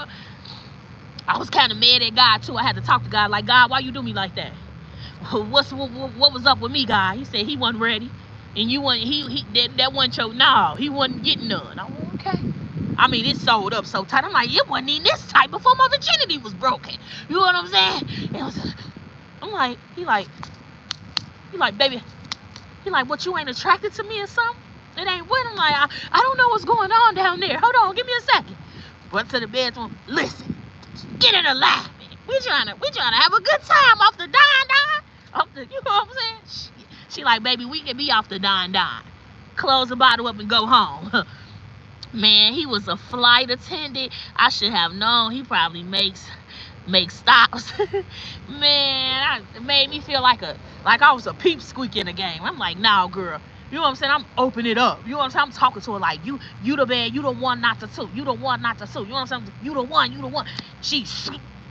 I was kind of mad at God, too. I had to talk to God like, God, why you do me like that? What was up with me, God? He said he wasn't ready. And you wasn't, that wasn't your, no, he wasn't getting none. I'm like, okay. I mean, it sold up so tight. I'm like, it wasn't even this tight before my virginity was broken. You know what I'm saying? I'm like, he like, baby, he like, what, you ain't attracted to me or something? It ain't what? I'm like, I don't know what's going on down there. Hold on, give me a second. Went to the bedroom. Listen, get in alignment. We trying to have a good time off the Don. You know what I'm saying? She like, baby, we can be off the Don. Close the bottle up and go home. Man, he was a flight attendant. I should have known. He probably makes stops. Man, it made me feel like I was a peep squeak in the game. I'm like, nah, girl. You know what I'm saying? I'm opening it up. You know what I'm saying? I'm talking to her like, you the man, you the one, not the two. You the one, not the two. You know what I'm saying? You the one, you the one. She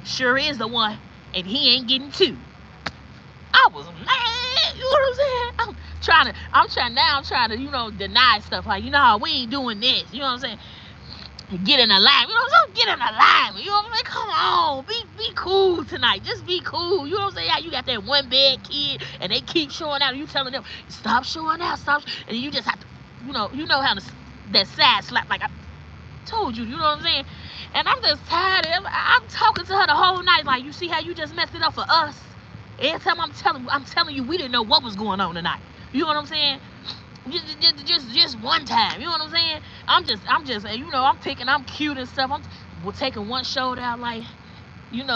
sure is the one, and he ain't getting two. I was mad. You know what I'm saying? I'm trying to, deny stuff. Like, we ain't doing this. You know what I'm saying? Get in a line. You know what I'm saying? Get in a line. You know what I'm saying? Come on. Be cool tonight. Just be cool. You know what I'm saying? Yeah, you got that one bad kid and they keep showing out and you telling them, stop showing out, stop. And you just have to, how that side slap like I told you. You know what I'm saying? And I'm just tired. I'm talking to her the whole night. Like, you see how you just messed it up for us? Every time I'm telling you, we didn't know what was going on tonight. You know what I'm saying? Just one time. You know what I'm saying? I'm just, I'm cute and stuff. We're taking one shoulder out, like, giving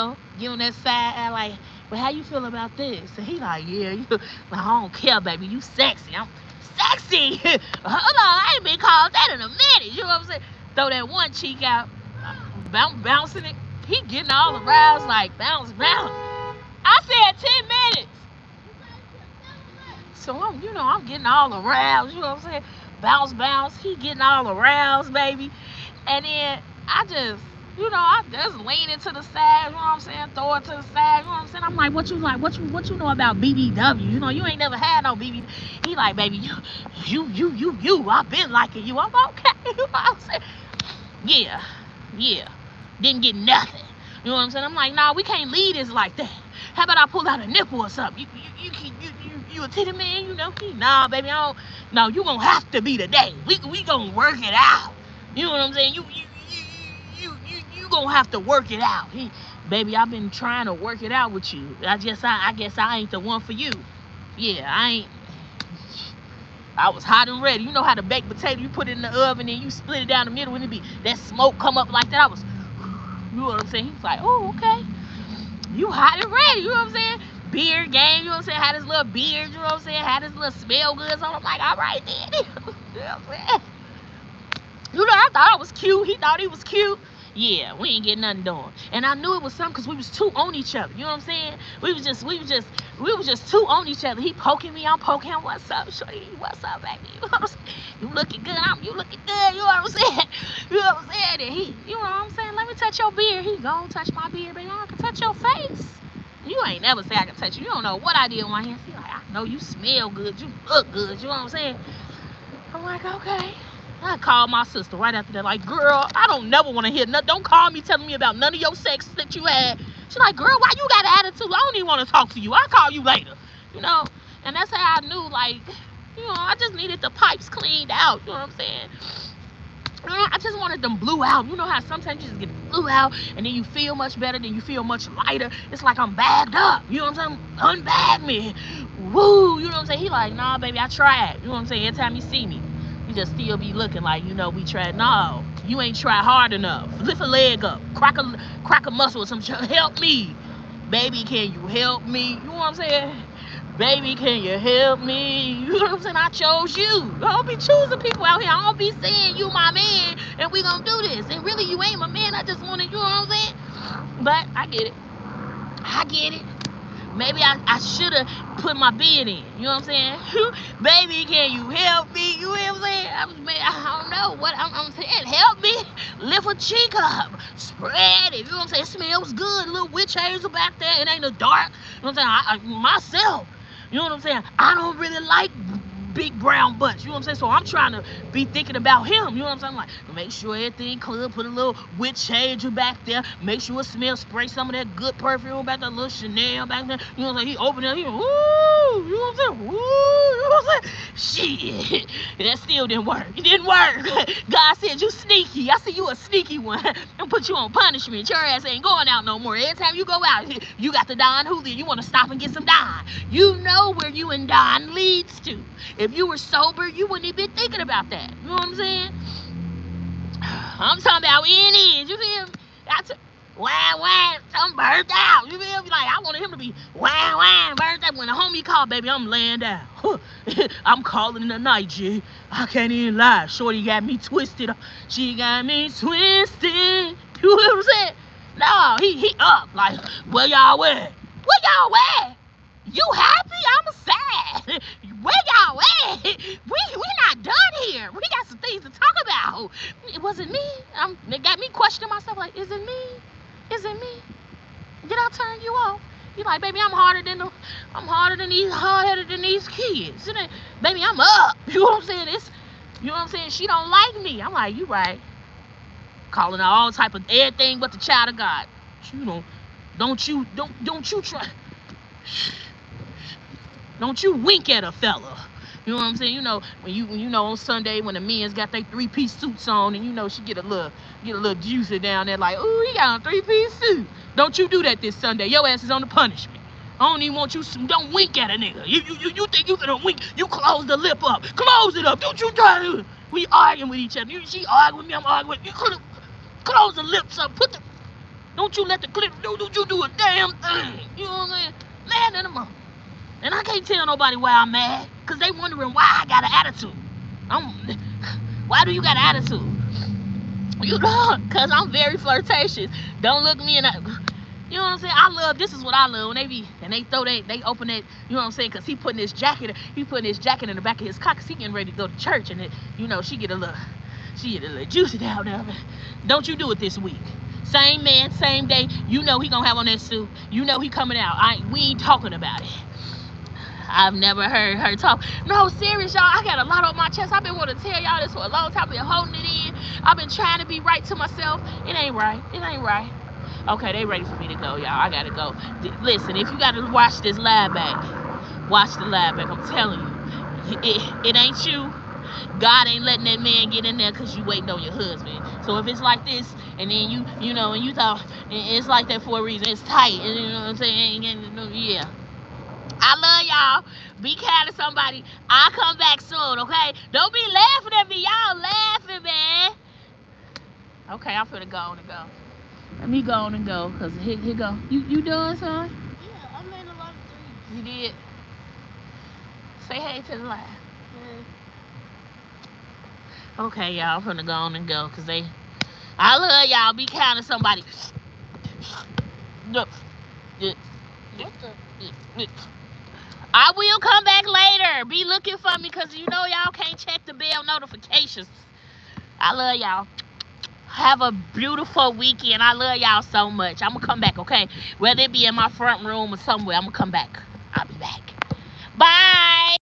that side eye, like, well, how you feel about this? And he like, yeah, I don't care, baby. You sexy. I'm sexy. Hold on, I ain't been called that in a minute. You know what I'm saying? Throw that one cheek out, bouncing it. He getting all aroused, like, bounce. I said 10 minutes. So I'm getting all aroused, you know what I'm saying? Bounce. He getting all aroused, baby. And then I just lean into the side, you know what I'm saying? Throw it to the side, you know what I'm saying? I'm like, what you know about BBW? You ain't never had no BBW. He like, baby, you. I've been liking you. I'm okay. You know what I'm saying? Yeah. Didn't get nothing. You know what I'm saying? I'm like, nah, we can't leave this like that. How about I pull out a nipple or something? You a titty man? Nah, baby, I don't. No, you gonna have to be today. We gonna work it out. You know what I'm saying? You gonna have to work it out. Baby, I've been trying to work it out with you. I guess I ain't the one for you. Yeah, I ain't. I was hot and ready. You know how to bake potato? You put it in the oven and you split it down the middle and it be that smoke come up like that. You know what I'm saying? He was like, oh, okay. You hot and ready, you know what I'm saying? Beard game, you know what I'm saying? Had his little beard, you know what I'm saying? Had his little smell goods on. I'm like, all right then. You know what I'm saying? I thought I was cute. He thought he was cute. Yeah, we ain't getting nothing done. And I knew it was something because we was two on each other. You know what I'm saying? We was just two on each other. He poking me, I'm poking him. What's up, shorty? What's up, baby? You know what I'm saying? You looking good. You looking good. You know what I'm saying? You know what I'm saying? And he, you know what I'm saying? Let me touch your beard. He gonna touch my beard, baby. I can touch your face. You ain't never say I can touch you. You don't know what I did with my hands. He like, I know you smell good. You look good. You know what I'm saying? I'm like, okay. I called my sister right after that, like, girl, I don't never want to hear nothing. Don't call me telling me about none of your sex that you had. She's like, girl, why you got an attitude? I don't even want to talk to you. I'll call you later. And that's how I knew, like, I just needed the pipes cleaned out. You know what I'm saying? I just wanted them blew out. You know how sometimes you just get blew out and then you feel much better, then you feel much lighter. It's like I'm bagged up. You know what I'm saying? Unbag me. Woo. You know what I'm saying? He like, nah, baby, I tried. You know what I'm saying? Every time you see me, you just still be looking like, we tried. No, you ain't tried hard enough. Lift a leg up. Crack a muscle or some shit. Help me. Baby, can you help me? You know what I'm saying? Baby, can you help me? You know what I'm saying? I chose you. I don't be choosing people out here. I don't be saying you my man and we gonna do this. And really, you ain't my man. I just wanted, you know what I'm saying? But I get it. Maybe I should have put my bid in. You know what I'm saying? Baby, can you help me? You know what I'm saying? I don't know what I'm saying. Help me. Lift a cheek up. Spread it. You know what I'm saying? It smells good. A little witch hazel back there. It ain't no dark. You know what I'm saying? Myself. You know what I'm saying? I don't really like big brown butts. You know what I'm saying? So I'm trying to be thinking about him. You know what I'm saying? Like, make sure everything clear. Put a little witch hazel back there. Make sure it smells. Spray some of that good perfume back there. A little Chanel back there. You know what I'm saying? He opened it. He went, woo. You know what I'm saying? Woo. You know what I'm saying? Shit. That still didn't work. It didn't work. God said, you sneaky. I said, you a sneaky one. And put you on punishment. Your ass ain't going out no more. Every time you go out, you got the Don Julio. You want to stop and get some Don. You know where you and Don leads to. If you were sober, you wouldn't even be thinking about that. You know what I'm saying? I'm talking about where it is. You feel me? wham, I'm burnt out. You feel me? Like, I wanted him to be wham, burnt out. When the homie called, baby, I'm laying down. I'm calling in the night, G. I can't even lie. Shorty got me twisted. She got me twisted. You know what I'm saying? No, he up. Like, where y'all at? Where y'all at? You happy? I'm sad. Where y'all at? We not done here. We got some things to talk about. It wasn't me. They got me questioning myself. Like, is it me? Is it me? Did I turn you off? You like, baby, I'm hard-headed than these kids. Baby, I'm up. You know what I'm saying? You know what I'm saying? She don't like me. I'm like, you right. Calling her all type of everything but the child of God. You know, don't you try. Don't you wink at a fella. You know what I'm saying? You know, when you know on Sunday when the men's got their 3-piece suits on and you know she get a little juicy down there like, ooh, he got a 3-piece suit. Don't you do that this Sunday. Your ass is on the punishment. I don't even want you. Don't wink at a nigga. You think you gonna wink? You close the lip up. Close it up. Don't you try to. We arguing with each other. She arguing with me. I'm arguing with you. Close the lips up. Don't you let the clip. Don't you do a damn thing. You know what I'm saying? Mad at them. And I can't tell nobody why I'm mad, because they wondering why I got an attitude. Why do you got an attitude? You know, because I'm very flirtatious. Don't look me in the, you know what I'm saying? This is what I love, when they open that, you know what I'm saying, because he putting his jacket in the back of his car, because he getting ready to go to church, and she get a little juicy down there. Don't you do it this week. Same man, same day, you know he gonna have on that suit. You know he coming out. We ain't talking about it. I've never heard her talk. No, serious, y'all. I got a lot on my chest. I've been wanting to tell y'all this for a long time. I've been holding it in. I've been trying to be right to myself. It ain't right. Okay, they ready for me to go, y'all. I gotta go. Listen, if you gotta watch this live back, watch the live back. I'm telling you, it ain't you. God ain't letting that man get in there because you waiting on your husband. So if it's like this, and then you know, and you thought it's like that for a reason. It's tight, and you know what I'm saying? Yeah. I love y'all. Be kind to somebody. I'll come back soon, okay? Don't be laughing at me. Y'all laughing, man. Okay, I'm finna go on and go. Let me go on and go, because here go. You doing, son? Yeah, I made a lot of threes. You did? Say hey to the live. Yeah. Okay, y'all, I'm finna go on and go, because I love y'all. Be kind to somebody. What the? I will come back later. Be looking for me, because you know y'all can't check the bell notifications. I love y'all. Have a beautiful weekend. I love y'all so much. I'm going to come back, okay? Whether it be in my front room or somewhere, I'm going to come back. I'll be back. Bye.